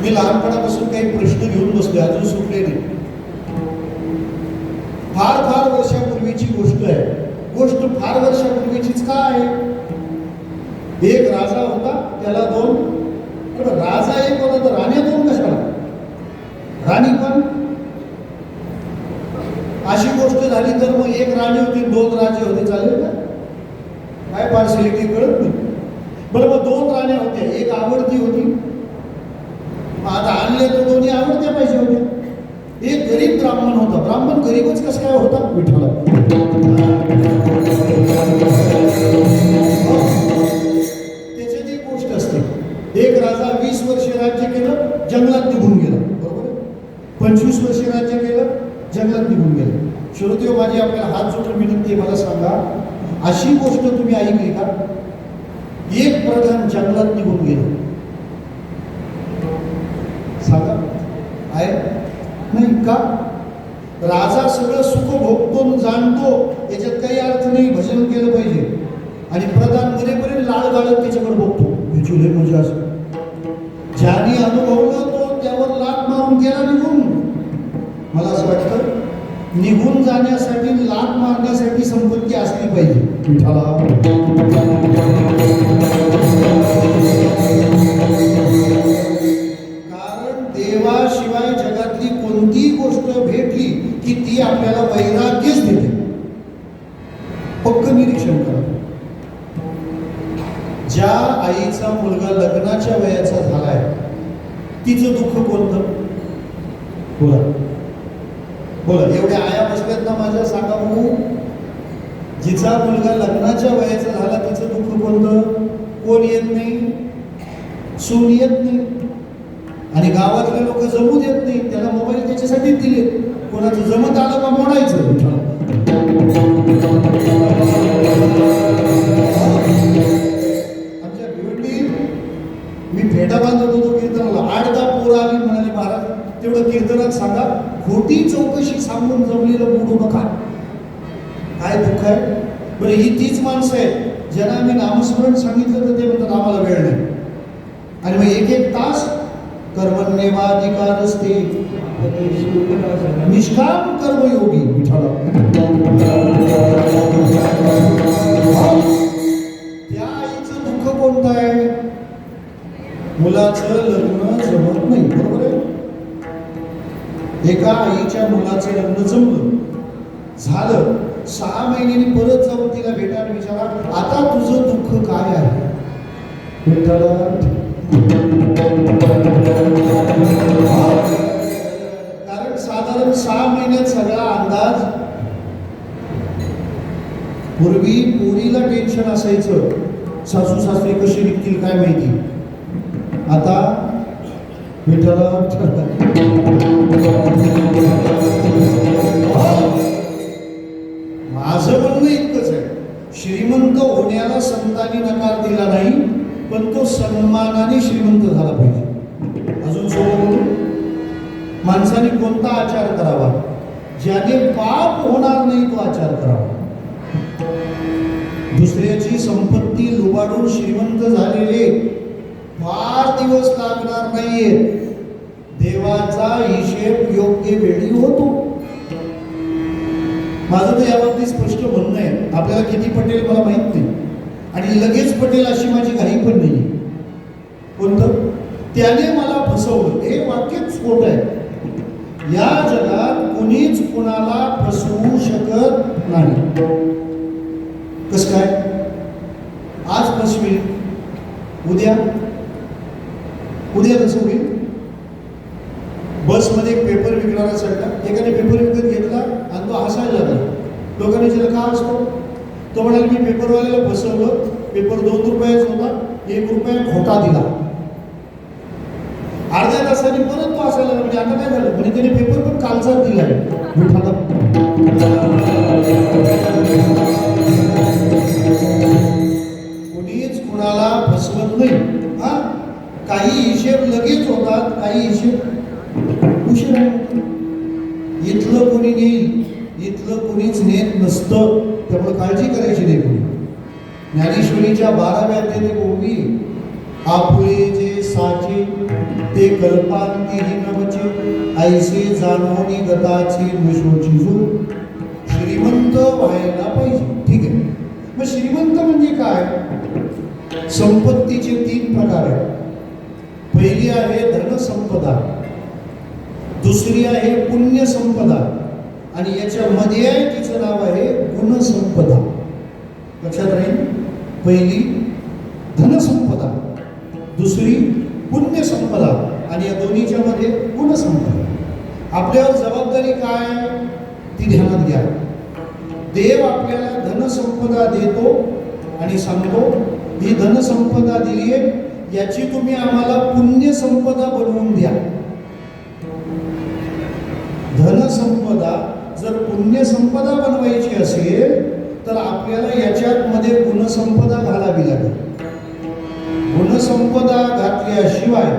मी लहानपणापासून काही प्रश्न घेऊन बसले, अजून सुटले नाही. फार फार वर्षापूर्वीची गोष्ट आहे. गोष्ट फार वर्षापूर्वीचीच का आहे? एक राजा होता, त्याला दोन. राजा एक होता तर राण्या दोन कशाला? राणी पण. अशी गोष्ट झाली तर मग एक राणी होती, दोन राजे होते, चालेल का? काय पार्शलिटी कळत नाही. बरं मग दोन राण्या होत्या, एक आवडती होती. आता आणले तर दोन्ही आवडत्या पाहिजे होत्या. एक गरीब ब्राह्मण होता. ब्राह्मण गरीबच कसं काय होता? विठ्ठला त्याच्यात एक गोष्ट असते. एक राजा 20 वर्ष राज्य केलं, जंगलात निघून गेला. बरोबर? 25 वर्ष राज्य केलं, जंगलात निघून गेलं. श्रोतेहो, माझी आपल्याला हात जोडून विनंती आहे, मला सांगा, अशी गोष्ट तुम्ही ऐकली का? एक प्रधान जंगलात निघून गेला. सांगा, आहे नाही का? राजा सगळं सुख भोगतो जाणतो, याच्यात काही अर्थ नाही. भजन केलं पाहिजे. आणि प्रधान मरेपर्यंत लाळ गाळत त्याच्याकडे बघतो. विचुले म्हणजे असं ज्याने अनुभवलं तो त्यावर लाट मारून गेला निघून. मला असं वाटतं निघून जाण्यासाठी, लाट मारण्यासाठी संपत्ती असली पाहिजे. विठ्ठला देवाशिवाय जगातली कोणती गोष्ट भेटली की ती आपल्याला वैराग्यच देते. पक्क निरीक्षण करा. ज्या आईचा मुलगा लग्नाच्या वयाचा झालाय तिचं दुःख कोणतं? बोला बोला. एवढ्या आया बसल्यात ना माझ्या, सांगा बघू. जिचं तिचा मुलगा लग्नाच्या वयाचा झाला, तिचं दुःख कोणतं? कोण येत नाही? सून येत नाही. आणि गावातले लोक जमू देत नाही. त्याला मोबाईल त्याच्यासाठी दिले. कोणाचं जमत आलं का मोडायचं. आमच्या भिवंडीत मी फेटा बांधत होतो कीर्तनाला. 8-10 पोरं आली, म्हणाले महाराज तेवढं कीर्तनात सांगा, खोटी चौकशी सांगून जमलेलं बोलू नका. काय दुःख आहे बरं. ही तीच माणसं आहेत ज्यांना आम्ही नामस्मरण सांगितलं तर ते म्हणतात आम्हाला वेळ नाही. आणि मग 1-1 तास कर्मण्येवाधिकारस्ते निष्काम कर्मयोगी विठ्ठला. त्या आईचं दुःख कोणतं आहे? मुलाचं लग्न जमत नाही. बरोबर आहे. एका आईच्या मुलाचं लग्न जमलं, झालं, 6 महिन्यांनी परत जाऊन तिला भेटायला विचारा, आता तुझं दुःख काय आहे? कारण साधारण 6 महिन्यात सगळा अंदाज. पूर्वी पोरीला टेन्शन असायचं, सासू सासरे कशी निघतील काय माहिती. आता माझं म्हणणं इतकंच आहे, श्रीमंत होण्याला संतांनी नकार दिला नाही, पण तो सन्मानाने श्रीमंत झाला पाहिजे. अजून सोबत बोलू, माणसाने कोणता आचार करावा? ज्याने पाप होणार नाही तो आचार करावा. दुसऱ्याची संपत्ती लुबाडून श्रीमंत झालेले फार दिवस लागणार नाहीये. देवाचा हिशेब योग्य वेळी होतो. माझं तर याबाबतीत स्पष्ट म्हणणं आहे. आपल्याला किती पटेल मला माहित नाही, आणि लगेच पटेल अशी माझी घाई पण नाही. कोणतं? त्याने मला फसवलं, हे वाक्यच खोटं आहे. या जगात कोणीच कोणाला फसवू शकत नाही. कसं काय? आज फसवी, उद्या कसं होईल? बसमध्ये पेपर विकणारा चढला, एकाने पेपर विकत घेतला आणि तो हसायला लागला. लोकांनी त्याला का असतो? तो म्हणाला मी पेपरवाल्याला फसवलं, पेपर 2 रुपयाचा होता, 1 रुपया खोटा दिला. अर्ध्या तासाने परत तो हसायला लागला. आता काय झालं? म्हणजे त्याने पेपर पण कालचाच दिलाय. कोणीच कुणाला फसवत नाही. हा, काही हिशेब लगेच होतात, काही हिशेब उशिरा. इथलं कोणी नेईल, इथलं कोणीच नेत नसतं. त्यामुळे काळजी करायची नाही कोणी. ज्ञानेश्वरीच्या 12व्या अध्यायात ओवी, आपुळे जे साचे ते कल्पांती नवचे, ऐसे जाणवणी गताचे नशोची जू. श्रीमंत व्हायला पाहिजे. ठीक आहे. मग श्रीमंत म्हणजे काय? संपत्तीचे 3 प्रकार आहेत. पहिली आहे धनसंपदा, दुसरी आहे पुण्य संपदा, आणि याच्यामध्ये आहे तिचं नाव आहे गुणसंपदा. लक्षात राहील. पहिली धनसंपदा, दुसरी पुण्य संपदा, आणि या दोन्हीच्या मध्ये गुणसंपदा. आपल्यावर जबाबदारी काय ती ध्यानात घ्या. देव आपल्याला धनसंपदा देतो आणि सांगतो ही धनसंपदा दिली आहे, याची तुम्ही आम्हाला पुण्य संपदा बनवून द्या. धनसंपदा जर पुण्य संपदा बनवायची असेल तर आपल्याला याच्यात मध्ये गुणसंपदा घालावी लागेल. गुणसंपदा घातल्याशिवाय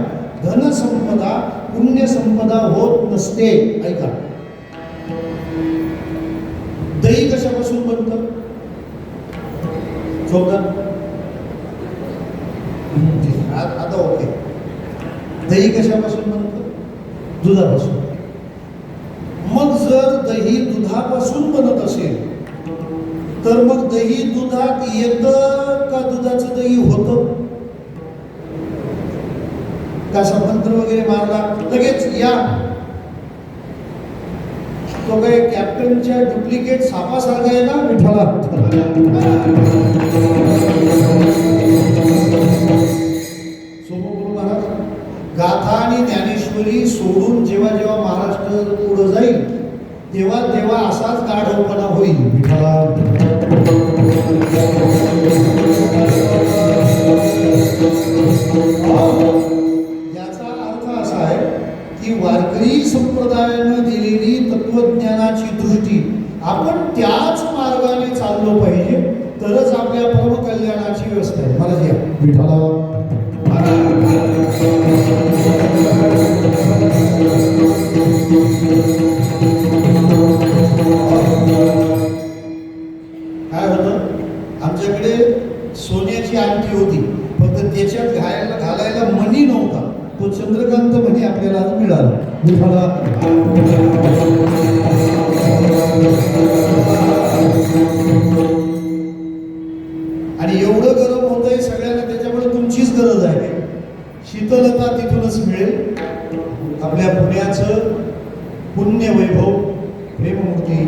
धनसंपदा पुण्य संपदा होत नसते. ऐका, दही कशापासून बनतं? आता ओके. दही कशापासून बनतं? दुधापासून. मग जर दही दुधापासून बनत असेल तर मग दही दुधात येतं का दुधाचं दही होतं? का मंत्र वगैरे मारला लगेच या? तो काय कॅप्टनच्या डुप्लिकेट सापासारखा आहे ना विठ्ठला. सोमगुरु महाराज गाथा आणि ज्ञानेश्वरी सोडून जेव्हा जेव्हा महाराष्ट्र पुढे जाईल तेव्हा तेव्हा असाच गाढवपणा होईल. विठ्ठला आपण त्याच मार्गाने चाललो पाहिजे, तरच आपल्या परमकल्याणाची व्यवस्था आहे. मला या विठाला काय होतं, आमच्याकडे सोन्याची अंगठी होती, फक्त त्याच्यात घालायला मणी नव्हता. तो चंद्रकांत मणी आपल्याला आज मिळाला. विठाला आणि एवढं गरम होतंय सगळ्यांना, त्याच्यामुळे तुमचीच गरज आहे. शीतलता तिथूनच मिळेल. आपल्या पुण्याचं पुण्य वैभव प्रेममूर्ती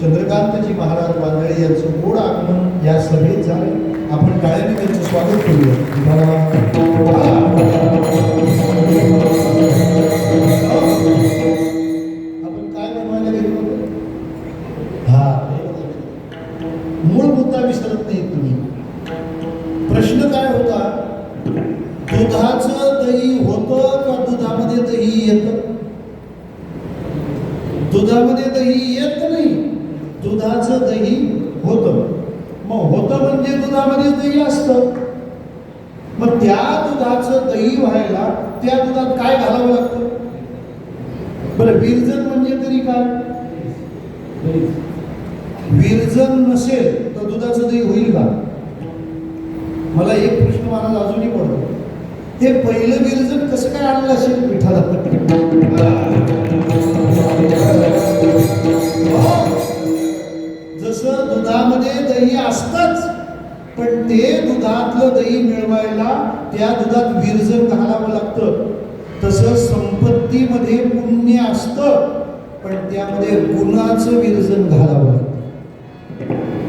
चंद्रकांतजी महाराज वांदळे यांचं गोड आगमन या सभेत झाले. आपण टाळ्याने त्यांचं स्वागत करूया. आपण काय बनवायला गेलो होतो? मूळ मुद्दा विसरत नाही तुम्ही. प्रश्न काय होता? दुधाचं दही होतं का दुधामध्ये दही येतं? दुधामध्ये दही येत नाही, दुधाचं दही होतं. मग होतं म्हणजे दुधामध्ये दही असतं. मग त्या दुधाचं दही व्हायला त्या दुधात काय घालावं लागतं? बरं, विरजन म्हणजे तरी काय? विरजन नसेल तर दुधाचं दही होईल का? मला एक प्रश्न महाराज अजूनही पडतो, हे पहिलं विरजन कसं काय आणलं असेल पिठाला? जसं दुधामध्ये दही असतंच, पण ते दुधातलं दही मिळवायला त्या दुधात विरजन घालावं लागतं. तसं संपत्तीमध्ये पुण्य असतं, पण त्यामध्ये गुणाचं विरजन घालावं लागतं.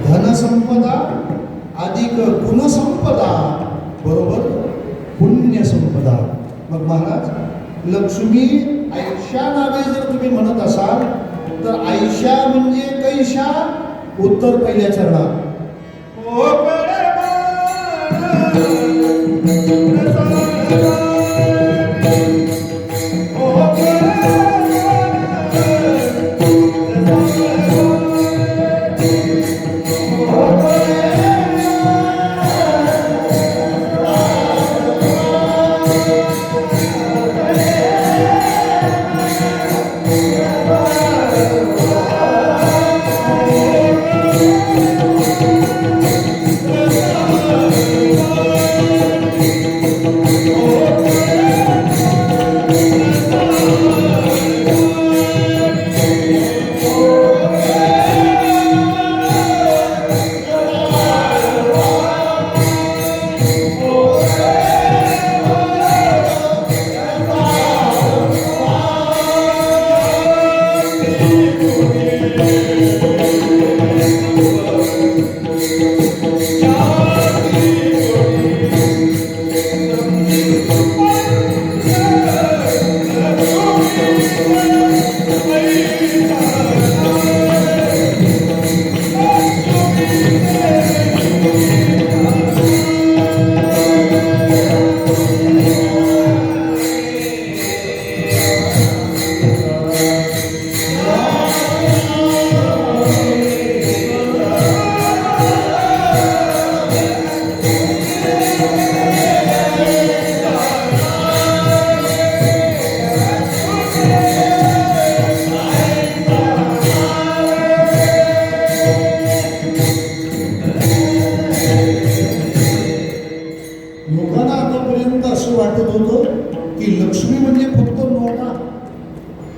धनसंपदा अधिक गुणसंपदा बरोबर पुण्य संपदा. मग महाराज, लक्ष्मी ऐशा नावे जर तुम्ही म्हणत असाल तर ऐशा म्हणजे कैशा? उत्तर पहिल्या चरणात.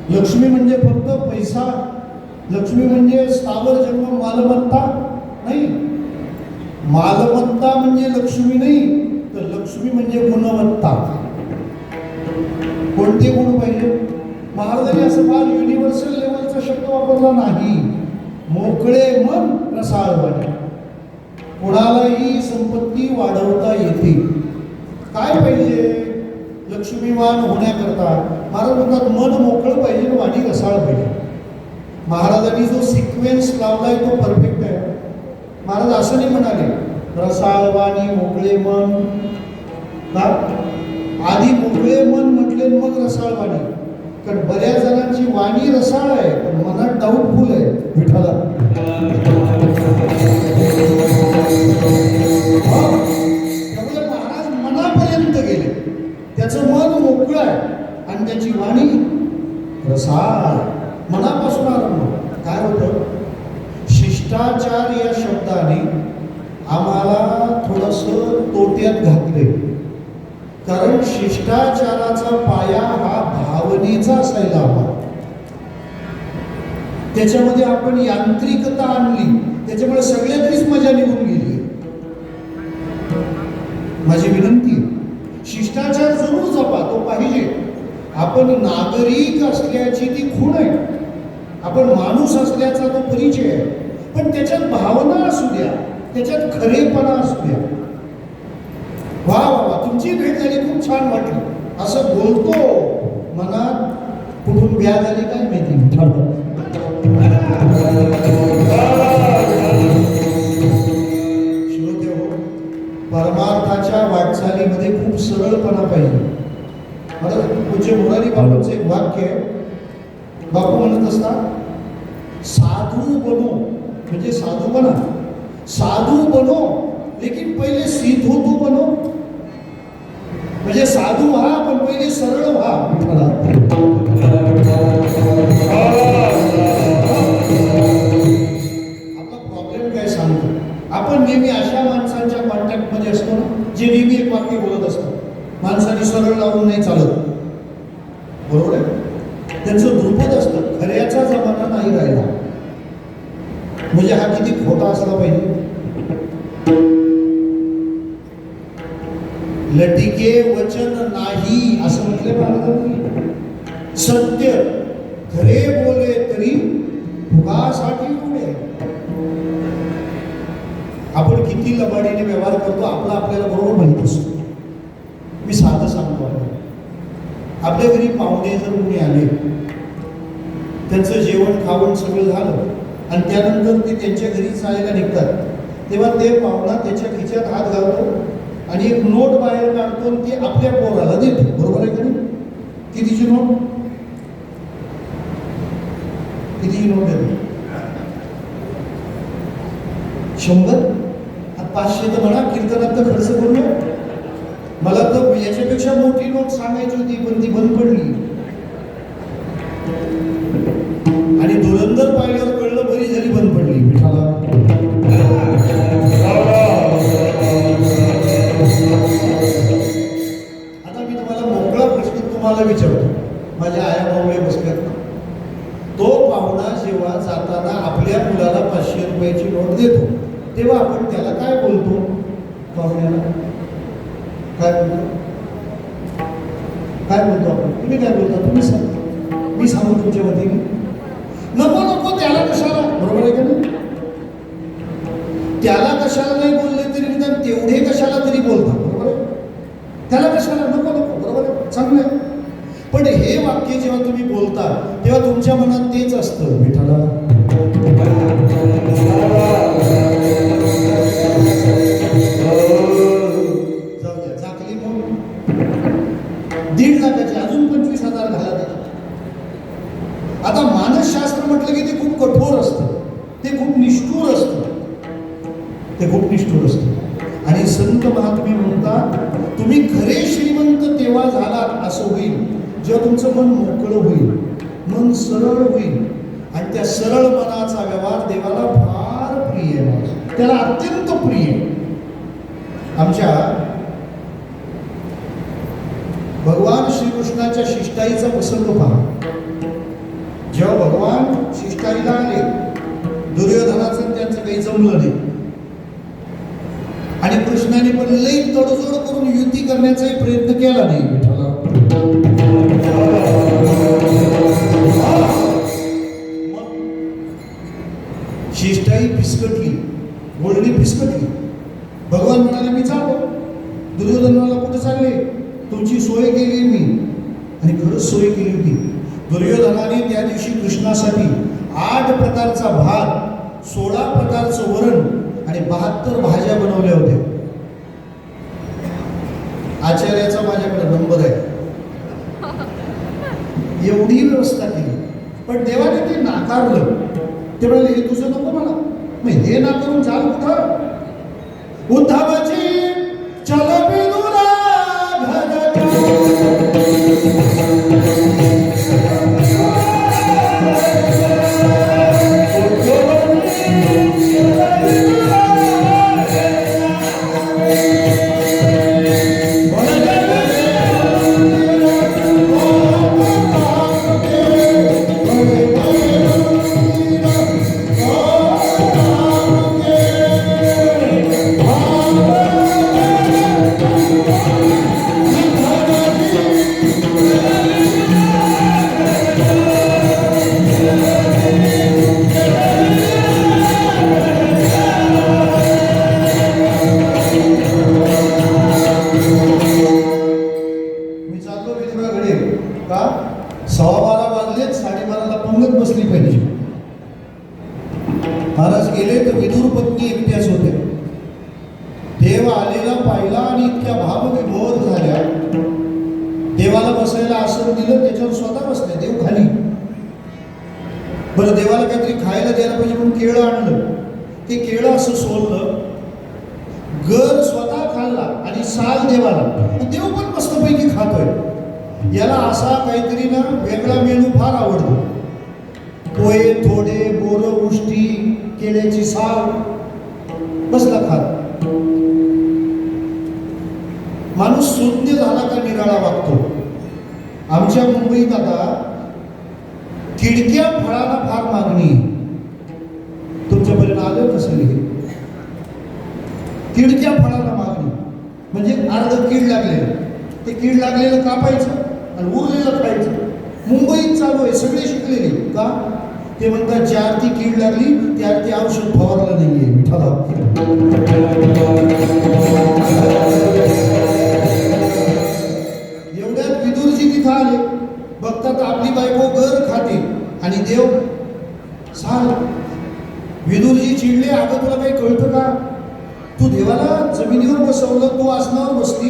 लक्ष्मी म्हणजे फक्त पैसा, लक्ष्मी म्हणजे स्थावर जन्म मालमत्ता नाही. मालमत्ता म्हणजे लक्ष्मी नाही, तर लक्ष्मी म्हणजे गुणवत्ता. कोणते गुण पाहिजे? महाराजांनी असं फार युनिव्हर्सल लेवलचा शब्द वापरला नाही. मोकळे मन रसाळवाणे. कोणालाही संपत्ती वाढवता येते. काय पाहिजे लक्ष्मीवान होण्याकरता? महाराज म्हणतात मन मोकळं पाहिजे, वाणी रसाळ पाहिजे. महाराजांनी जो सिक्वेन्स लावलाय तो परफेक्ट आहे. महाराज असं नाही म्हणाले रसाळ वाणी मोकळे मन का? आधी मोकळे मन म्हटले मग रसाळ वाणी. कारण बऱ्याच जणांची वाणी रसाळ आहे पण मनात डाऊटफुल आहे विठाला. त्यामुळे महाराज मनापर्यंत गेले, त्याचं मन मोकळं आहे आणि त्याची वाणी रसाळ, मनापासून आरंभ. काय होतं, शिष्टाचार या शब्दाने आम्हाला थोडस तोट्यात घातले, कारण शिष्टाचाराचा पाया हा भावनेचा असायला हवा. त्याच्यामध्ये आपण यांत्रिकता आणली, त्याच्यामुळे सगळ्यातलीच मजा निघून गेली. माझी विनंती, शिष्टाचार जरूर जपा, तो पाहिजे. आपण नागरिक असल्याची ती खूण आहे, आपण माणूस असल्याचा तो परिचय आहे, पण त्याच्यात भावना असू द्या, त्याच्यात खरेपणा असू द्या. वा वा वा, तुमची भेट झाली, खूप छान वाटली, असं बोलतो, मनात कुठून व्याज आली काय माहिती. श्रोते हो, परमार्थाच्या वाटचालीमध्ये खूप सरळपणा पाहिजे. मला पूज्य मुरारी बापूंचं एक वाक्य आहे. बापू म्हणत असतात, साधू बनो, म्हणजे साधू बना, साधू बनो लेकिन पहिले सिद्धू तो बनो. म्हणजे साधू व्हा पण पहिले सरळ व्हा. आपला प्रॉब्लेम काय सांगतो, आपण नेहमी अशा माणसांच्या कॉन्टॅक्ट मध्ये असतो ना, जे नेहमी एक वाक्य बोलत असतात. माणसाने सरळ लावून नाही चालत, बरोबर आहे, त्यांचं ध्रुपद असतं. खऱ्याचा जमाना नाही राहिला, म्हणजे हा किती खोटा असला पाहिजे. लटिके वचन नाही असं म्हटलं महाराजांनी. सत्य खरे बोले तरी फुगासाठी पुढे. आपण किती लबाडीने व्यवहार करतो आपला आपल्याला बरोबर माहित असतो. मी साधं सांगतो, आपल्या घरी पाहुणे जर कोणी आले, त्यांचं जेवण खावण सगळं झालं आणि त्यानंतर ते त्यांच्या घरी जायला निघतात, तेव्हा ते पाहुणा त्याच्या खिच्यात हात घालतो आणि एक नोट बाहेर काढतो आणि ती आपल्या पोराला देतो. बरोबर आहे का नाही? कितीची नोट? कितीची नोट देतो? 100? 500 तर म्हणा, कीर्तनात तर खर्च करू. मला तर याच्यापेक्षा मोठी नोट सांगायची होती पण ती बंद पडली. आणि धुरंधर पाहिल्यावर कळलं बरी झाली बंद पडली. विठाला आता मी तुम्हाला मोकळा प्रश्न तुम्हाला विचारतो, माझ्या आया भाऊले बसल्यात ना, तो पाहुणा जेव्हा जाताना आपल्या मुलाला 500 रुपयाची नोट देतो, तेव्हा आपण त्याला काय बोलतो? पाहुण्याला काय बोलतो? काय बोलतो आपण? तुम्ही काय बोलता? तुम्ही सांगा, मी सांगू तुमच्या वतीने. नको नको, त्याला कशाला, बरोबर आहे का नाही? त्याला कशाला नाही बोलले तरी निदान तेवढे कशाला तरी बोलता, बरोबर आहे? त्याला कशाला, नको नको, बरोबर आहे, चांगलं आहे. पण हे वाक्य जेव्हा तुम्ही बोलता तेव्हा तुमच्या मनात तेच असतं, विठाला जाऊ द्या, चाकली म्हणून 1.5 लाखाची अजून 25,000 घाला त्याच्यात. आता मानसशास्त्र म्हटलं की ते खूप कठोर असतं, ते खूप निष्ठुर असतं, ते खूप निष्ठुर असतं. आणि संत महात्मे म्हणतात, तुम्ही खरे श्रीमंत तेव्हा झालात असं होईल जेव्हा तुमचं मन मोकळं होईल, मन सरळ होईल. आणि त्या सरळ मनाचा व्यवहार देवाला फार प्रिय आहे, त्याला अत्यंत प्रिय आहे. आमच्या भगवान श्रीकृष्णाच्या शिष्टाईचा प्रसंग पहा. जेव्हा भगवान शिष्टाईला आले, दुर्योधनाचं त्यांचं काही जमलं नाही आणि कृष्णाने पण लई तडजोड करून युती करण्याचाही प्रयत्न केला नाही. शिष्टाई फिसकटली, बोलणी फिसकटली. भगवान म्हणाले, मी चाललो. दुर्योधनाला कुठे चालले? तुमची सोय केली मी. आणि खरंच सोय केली होती. दुर्योधनाने त्या दिवशी कृष्णासाठी 8 प्रकारचा भात, 16 प्रकारचं वरण आणि 72 भाज्या बनवल्या होत्या. आचार्याचा माझ्याकडे नंबर आहे. एवढी साकारलं. ते म्हणाले हे तुझं नको मला, मग हे ना करून चाल कुठं. उद्धवजी चल विदुरा का 12:15 वाजलेत, 12:30ला पंगत बसली पाहिजे. महाराज गेले तर विदुर पत्नी एकट्याच होत्या. देव आलेला पाहिला आणि इतक्या भावविभोर झाल्या. देवाला बसायला आसन दिलं, त्याच्यावर स्वतः बसले. देव खाली. बरं, देवाला काहीतरी खायला द्यायला पाहिजे म्हणून केळं आणलं. ते केळं असं सोललं, गर स्वतः खाल्ला आणि साल देवाला. देव पण मस्तपैकी खातोय. याला असा काहीतरी ना वेगळा मेनू फार आवडतो. पोहे थोडे, बोरं उष्टी, केळ्याची साल, बसला खात. माणूस शून्य झाला का निराळा वागतो. आमच्या मुंबईत आता किडक्या फळाला फार मागणी. तुमच्यापर्यंत आलं कसं हे? किडक्या फळाला मागणी म्हणजे अर्ध कीड लागलेलं, ते कीड लागलेलं कापायचं आणि उरलेलं खायचं. मुंबईत चालू आहे, सगळे शिकलेले. का? ते म्हणतात ज्या ती कीड लागली त्या ती औषध फवारलं नाहीये. विठाला एवढ्यात विदुरजी तिथं आले. बघतात आपली बायको गर खाते आणि देव साल. विदुरजी चिडले, अगं तुला काही कळतं का? तू देवाला जमिनीवर बसवलं, तू आसनावर बसली,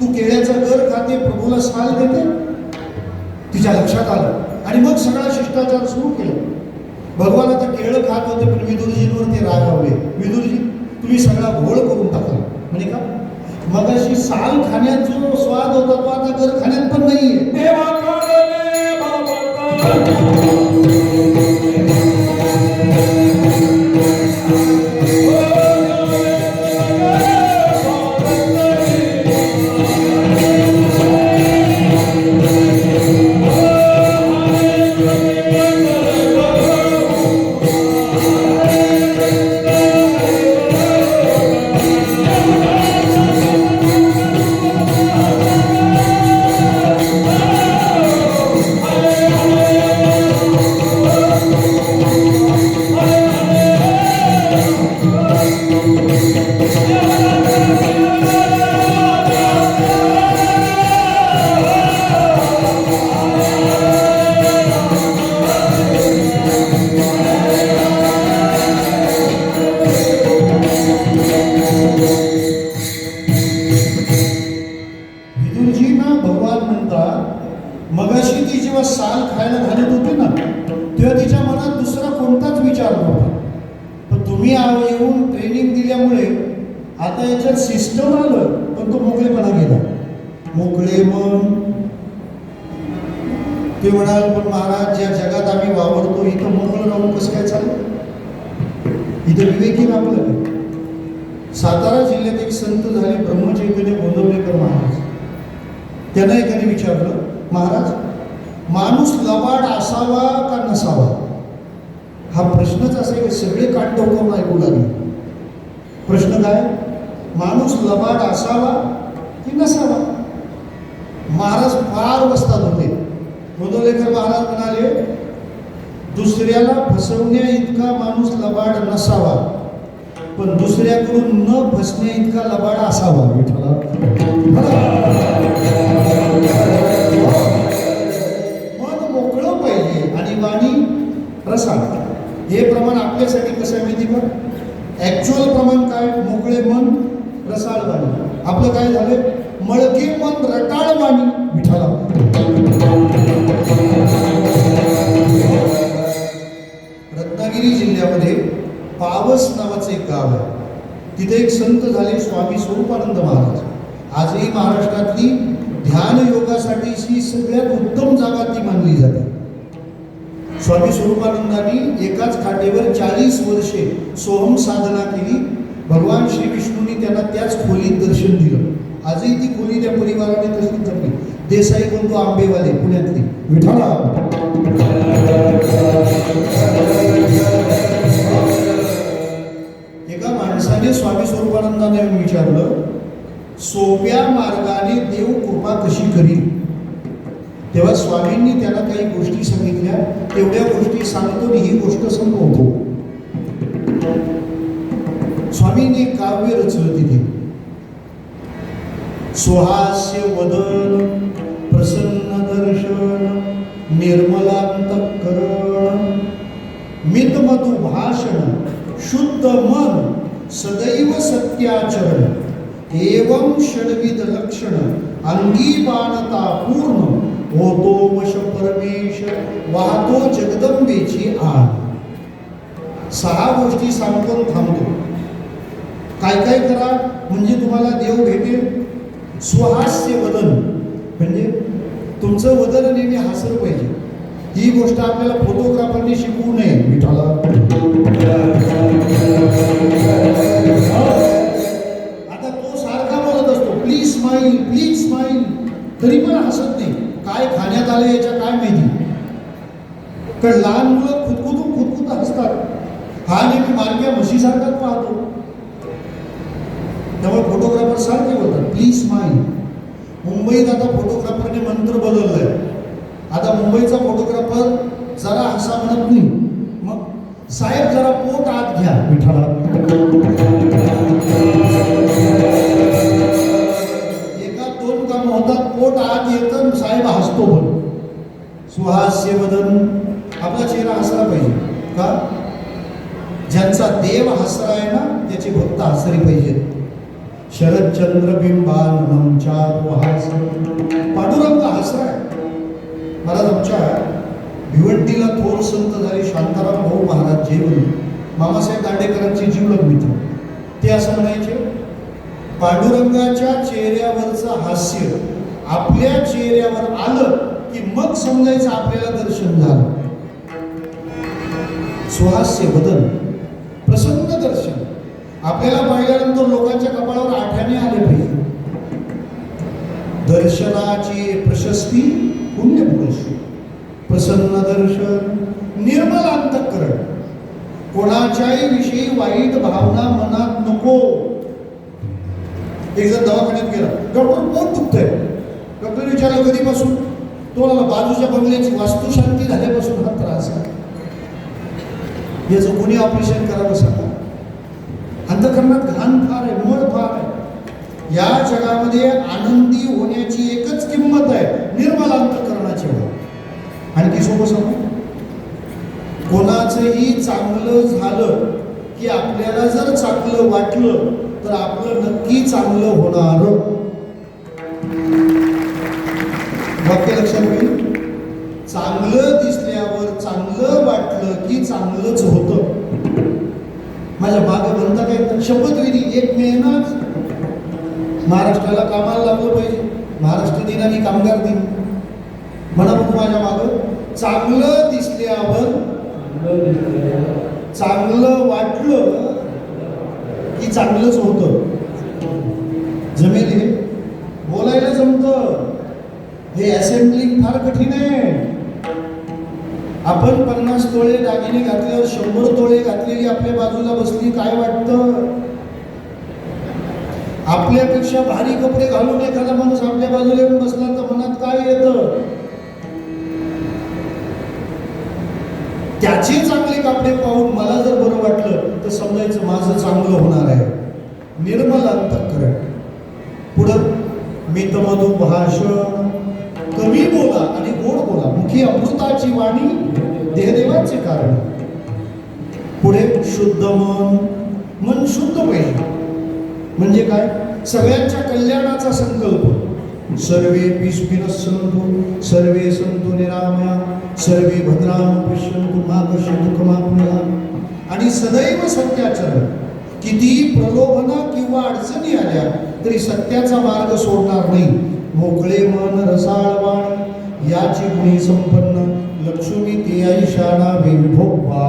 तू केळ्याचा गर खाते, प्रभूला साल देते. तिच्या लक्षात आलं आणि मग सगळा शिष्टाचार सुरू केला. भगवान आता केळं खात होते पण विदुरजींवर ते रागावले. विदुरजी तुम्ही सगळा घोळ करून टाकला. म्हणजे का? मग अशी साल खाण्यात जो स्वाद होता तो आता गर खाण्यात पण नाहीये. मगाशी ती जेव्हा साल खायला घालत होती ना, तेव्हा तिच्या मनात दुसरा कोणताच विचार नव्हता. पण तुम्ही येऊन ट्रेनिंग दिल्यामुळे आता याच्यात सिस्टम आलं, पण तो मोकळेपणा गेला. मोकळे मन. ते म्हणाल पण महाराज ज्या जगात आम्ही वावरतो इथं मोकळं राहून कसं काय चाललं? इथं विवेकी राहलं. सातारा जिल्ह्यात एक संत झाले ब्रह्मचैतन्य गोंदवलेकर महाराज. त्यांना एकाने विचारलं, महाराज माणूस लबाड असावा का नसावा? हा प्रश्नच असा आहे की सगळे कान टोकावून ऐकू लागले. प्रश्न काय? माणूस लबाड असावा की नसावा? महाराज फार वस्ताद होते. गोंदवलेकर महाराज म्हणाले, दुसऱ्याला फसवण्या इतका माणूस लबाड नसावा, पण दुसऱ्याकडून न फसण्या इतका लबाड असावा. विठ्ठला मन मोकळं पाहिजे आणि वाणी रसाळ. हे प्रमाण आपल्यासाठी कसं आहे माहिती का? ॲक्च्युअल प्रमाण काय? मोकळे मन, रसाळ वाणी. आपलं काय झालं? मळके मन, रटाळ वाणी. विठ्ठला रत्नागिरी जिल्ह्यामध्ये पावस नावाचं एक गाव आहे. तिथे एक संत झाले स्वामी स्वरूपानंद महाराज. आजही महाराष्ट्रातली ध्यान योगासाठी ही सगळ्यात उत्तम जागा ती मानली जाते. स्वामी स्वरूपानंदांनी एकाच खाटेवर 40 वर्षे सोहम साधना केली. भगवान श्री विष्णूंनी त्यांना त्याच खोलीत दर्शन दिलं. आजही ती खोली त्या परिवाराने तशीच जपली. देसाई बंधू आंबेवाले पुण्यातली विठाला. एका माणसाने स्वामी स्वरूपानंदांना येऊन विचारलं, सोप्या मार्गाने देव कृपा कशी करील? तेव्हा स्वामींनी त्याला काही गोष्टी सांगितल्या. तेवढ्या गोष्टी सांगतो आणि ही गोष्ट संपवतो. स्वामींनी एक काव्य रचलं तिथे. सुहास्य वदन प्रसन्न दर्शन निर्मलांतःकरण मितमधु भाषण शुद्ध मन सदैव सत्याचरण एवं षडविध लक्षण अंगीबाणता पूर्ण होतो वश परमेश वाहतो जगदंबेची आण. 6 गोष्टी सांगतो थांबतो. काय काय करा म्हणजे तुम्हाला देव भेटेल. सुहास्य वदन म्हणजे तुमचं वदन नेहमी हसलं पाहिजे. ही गोष्ट आपल्याला फोटोग्राफरने शिकवू नये. विठाला आता तो सारखा बोलत असतो प्लीज स्माईल प्लीज स्माईल, तरी पण हसत नाही. काय खाण्यात आलं याच्या काय माहिती. कारण लहान मुलं खुदकुत हसतात. हा नेहमी मार्ग्या म्हशीसारखाच पाहतो. त्यामुळे फोटोग्राफर सारखे बोलतात प्लीज स्माईल. मुंबईत आता फोटोग्राफरने मंत्र बदललाय. आता मुंबईचा फोटोग्राफर जरा हसा म्हणत नाही, मग साहेब जरा पोट आत घ्या. विठाला एका 2 कामं होतात. पोट आत येतं, साहेब हसतो. पण सुहास्य वदन, आपला चेहरा हसला पाहिजे. का? ज्यांचा देव हसरा आहे ना त्याचे भक्त हसरे पाहिजेत. शरदचंद्र बिंबाननम चारुहास, पांडुरंग हसरा आहे. महाराज आमच्या भिवंडीला थोर संत झाले शांताराम भाऊ महाराज जेवण, मामासाहेब दांडेकरांचे जीवलग मित्र. ते असं म्हणायचे, पांडुरंगाच्या चेहऱ्यावरचं हास्य आपल्या चेहऱ्यावर आलं की मग समजायचं आपल्याला दर्शन झालं. सुहास्य वदन, प्रसन्न दर्शन. आपल्याला पाहिल्यानंतर लोकांच्या कपाळावर आठ्याने आले पाहिजे. दर्शनाची प्रशस्ती पुण्यपुरुष. प्रसन्न दर्शन निर्मल अंतःकरण. कोणाच्याही विषयी वाईट भावना मनात नको. एक जण दवाखान्यात गेला, डॉक्टर पोट दुखतंय. डॉक्टर विचारलं कधीपासून? तो मला बाजूच्या बंगल्याची वास्तुशांती झाल्यापासून हा त्रास आहे. याचं कोणी ऑपरेशन करावं सांगा. अंतःकरणात घाण फार आहे, मळ फार आहे. या जगामध्ये आनंदी होण्याची एकच किंमत आहे, निर्मल अंतःकरणाची. आणखी सोपं सांगू, कोणाचंही चांगलं झालं की आपल्याला जर चांगलं वाटलं तर आपलं नक्की चांगलं होणार. वाक्य लक्षात घेऊन, चांगलं दिसल्यावर चांगलं वाटलं की चांगलंच होतं. माझ्या मागं म्हणता काय शपथविधी 1 मेनाच महाराष्ट्राला कामाला लागलं पाहिजे. महाराष्ट्र दिन आणि कामगार दिन म्हणा. मग माझ्या मागं चांगलं दिसल्यावर चांगलं वाटलं की चांगलंच होतं. जमेल हे? बोलायला जमतं. हे असेंब्लिंग फार कठीण आहे. आपण 50 तोळे दागिने घातल्यावर 100 तोळे घातलेली आपल्या बाजूला बसली, काय वाटतं? आपल्यापेक्षा भारी कपडे घालून एखादा माणूस आपल्या बाजूला येऊन बसला तर मनात काय येतं? त्याचे चांगले कपडे पाहून मला जर बरं वाटलं तर समजायचं माझं चांगलं होणार आहे. निर्मल अंतःकरण. पुढं मितमधु भाषण, कमी बोला आणि गोड बोला. मुखी अमृताची वाणी, देहदेवाचे कारण. पुढे शुद्ध मन. मन शुद्ध पाहिजे. म्हणजे काय? सगळ्यांच्या कल्याणाचा संकल्प. सर्वे पिस्पिनस्सन्तु सर्वे सन्तु निरामया सर्वे भद्राणि पश्यन्तु मा कश्चित् दुःखमाप्नुयात्. आणि सदैव सत्याचरण. कितीही प्रलोभना किंवा अडचणी आल्या तरी सत्याचा मार्ग सोडणार नाही. मोकळे मन रसाळ वाणी याची गुणी संपन्न. लक्ष्मी ती आई शाणा विभोपा.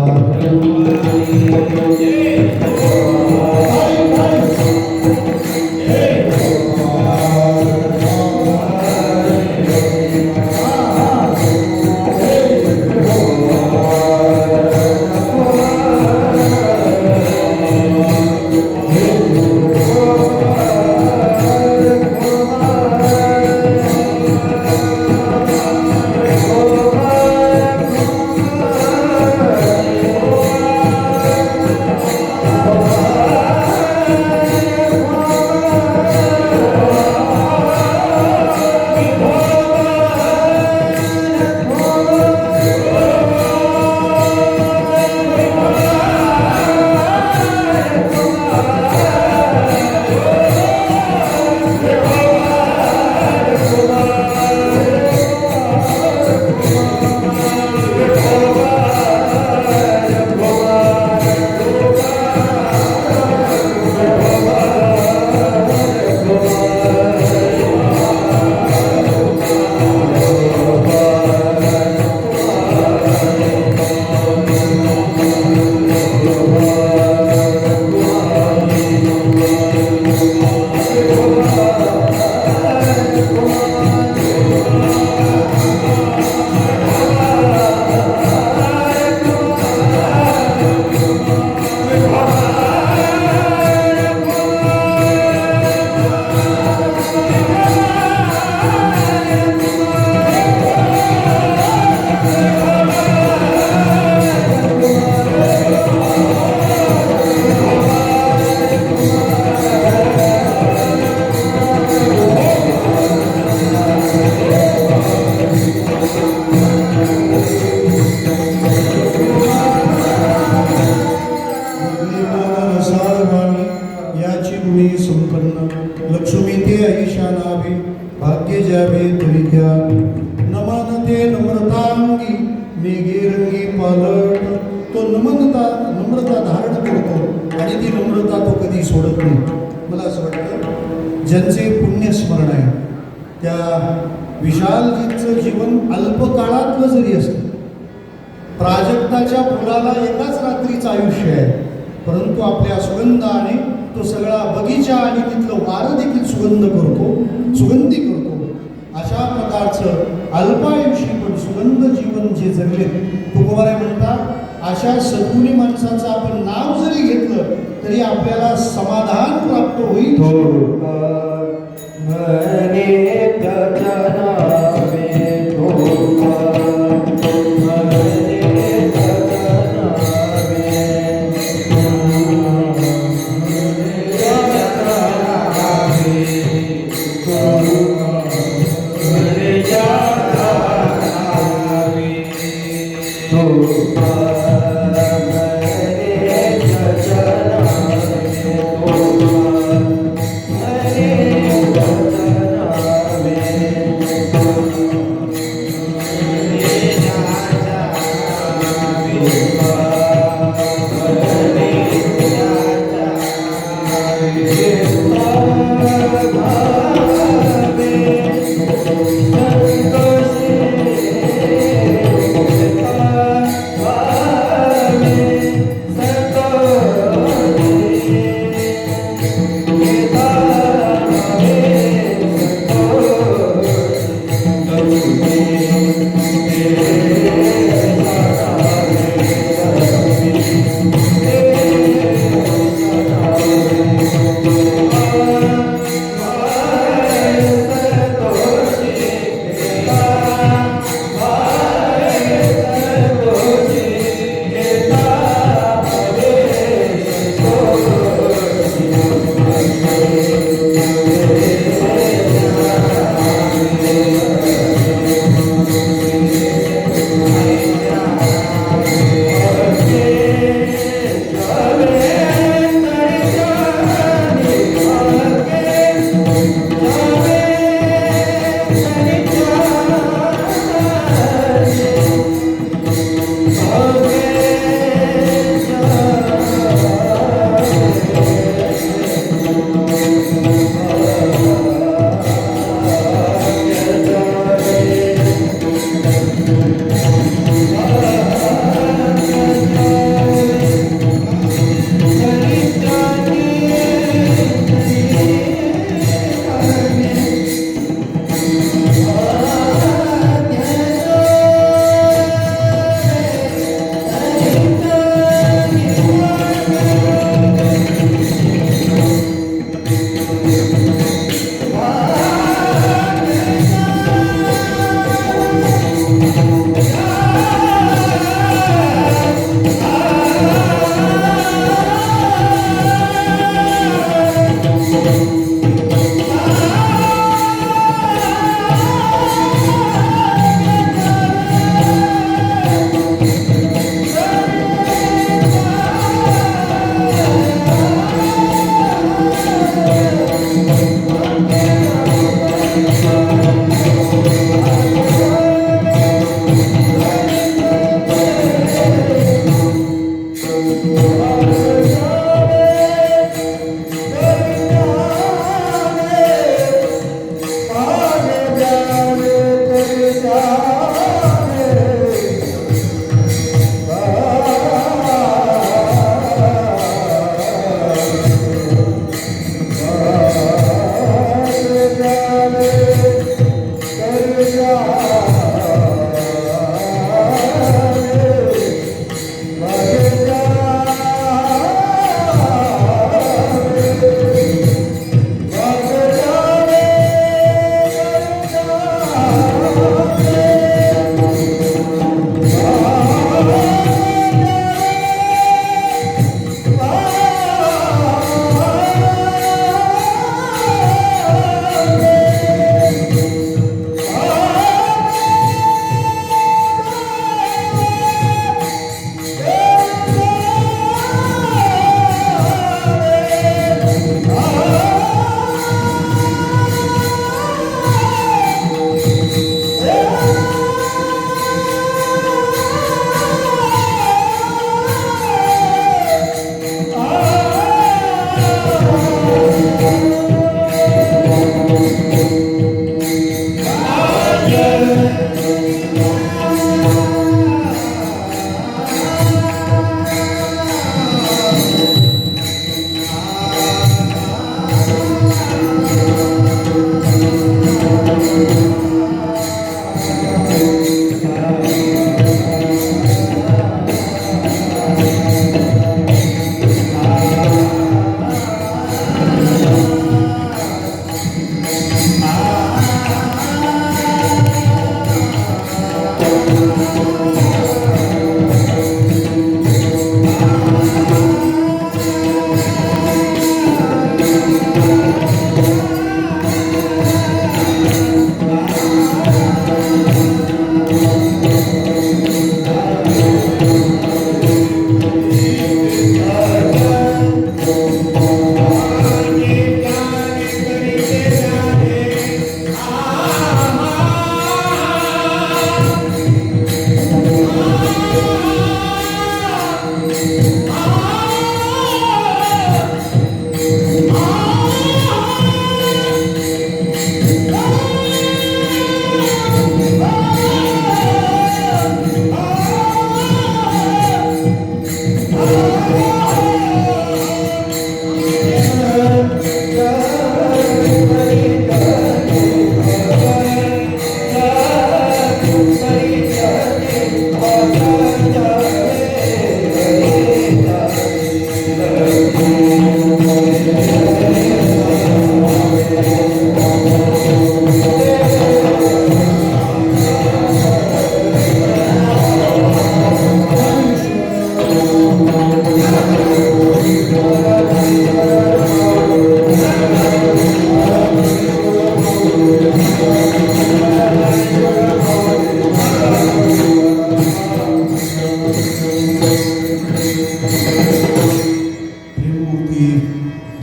याची गुणी संपन्न. लक्ष्मी ते ऐशा नावे भाग्य ज्यावे तरी द्या. नमन ते नम्रतांगी मेघे रंगी पालट. तो नम्रता धारण करतो आणि ती नम्रता तो कधी सोडत नाही. मला असं वाटतं ज्यांचे पुण्यस्मरण आहे त्या विशालजींचं जीवन अल्पकाळातलं जरी असतं. प्राजक्ताच्या फुलाला एकाच रात्रीचं आयुष्य आहे, परंतु आपल्या सुगंधाने तो सगळा बगीचा आणि तिथलं वारं देखील सुगंधी करतो. अशा प्रकारचं अल्पायुषी पण सुगंध जीवन जे जगले तुकोबाराय म्हणतात, अशा सद्गुणी माणसाचं आपण नाव जरी घेतलं तरी आपल्याला समाधान प्राप्त होईल.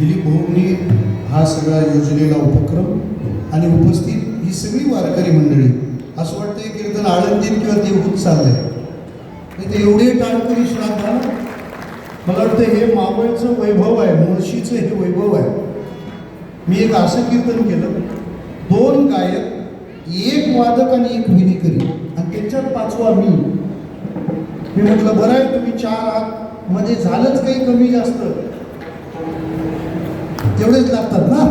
दिलीप भाऊंनी हा सगळा योजलेला उपक्रम आणि उपस्थित ही सगळी वारकरी मंडळी, असं वाटतंय कीर्तन आळंदीत किंवा देवहूत चाललंय. ते एवढे टाळकरी श्राद्ध, मला वाटतं हे मावळचं वैभव आहे, मुळशीचं हे वैभव आहे. मी एक असं कीर्तन केलं, 2 गायक, 1 वादक आणि 1 विणीकरी, आणि त्यांच्यात 5वा मी म्हटलं बरं आहे तुम्ही 4 आहात, मध्ये झालंच काही कमी जास्त तेवढेच लागतात ना.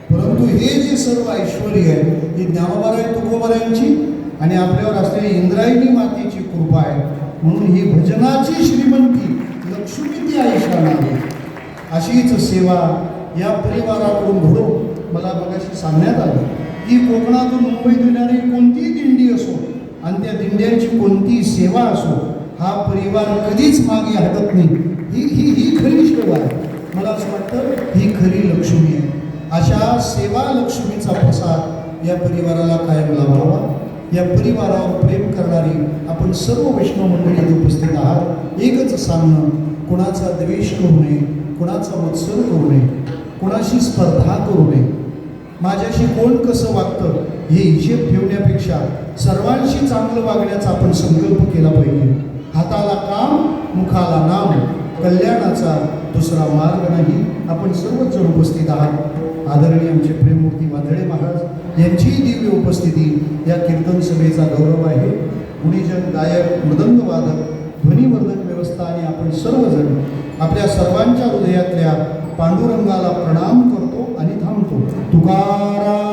परंतु हे जे सर्व ऐश्वर्य आहे हे ज्ञानोबाराय तुकोबारायांची आणि आपल्यावर असलेली इंद्रायणी मातेची कृपा आहे. म्हणून ही भजनाची श्रीमंती लक्ष्मी ती आयुष्या नावे, अशीच सेवा या परिवाराकडून घडो. मला मगाशी सांगण्यात आलं की कोकणातून मुंबईत येणारी कोणतीही दिंडी असो आणि त्या दिंड्यांची कोणतीही सेवा असो, हा परिवार कधीच मागे हटत नाही. ही ही ही खरी सेवा आहे. मला असं वाटतं ही खरी लक्ष्मी आहे. अशा सेवा लक्ष्मीचा प्रसाद या परिवाराला कायम लाभावा. या परिवारावर प्रेम करणारी आपण सर्व वैष्णव मंडळी उपस्थित आहात. एकच सांगणं, कुणाचा द्वेष करू नये, कुणाचा मत्सर करू नये, कुणाशी स्पर्धा करू नये. माझ्याशी कोण कसं वागतं हे हिशेब ठेवण्यापेक्षा सर्वांशी चांगलं वागण्याचा आपण संकल्प केला पाहिजे. हाताला काम, मुखाला नाम, कल्याणाचा दुसरा मार्ग नाही. आपण सर्वच जण उपस्थित आहात. आदरणीय आमचे प्रेममूर्ती वांदळे महाराज यांची दिव्य उपस्थिती या कीर्तन सभेचा गौरव आहे. गुणीजन, गायक, मृदंगवादक, ध्वनिवर्धक व्यवस्था आणि आपण सर्वजण आपल्या सर्वांच्या हृदयातल्या पांडुरंगाला प्रणाम करतो आणि थांबतो. तुकाराम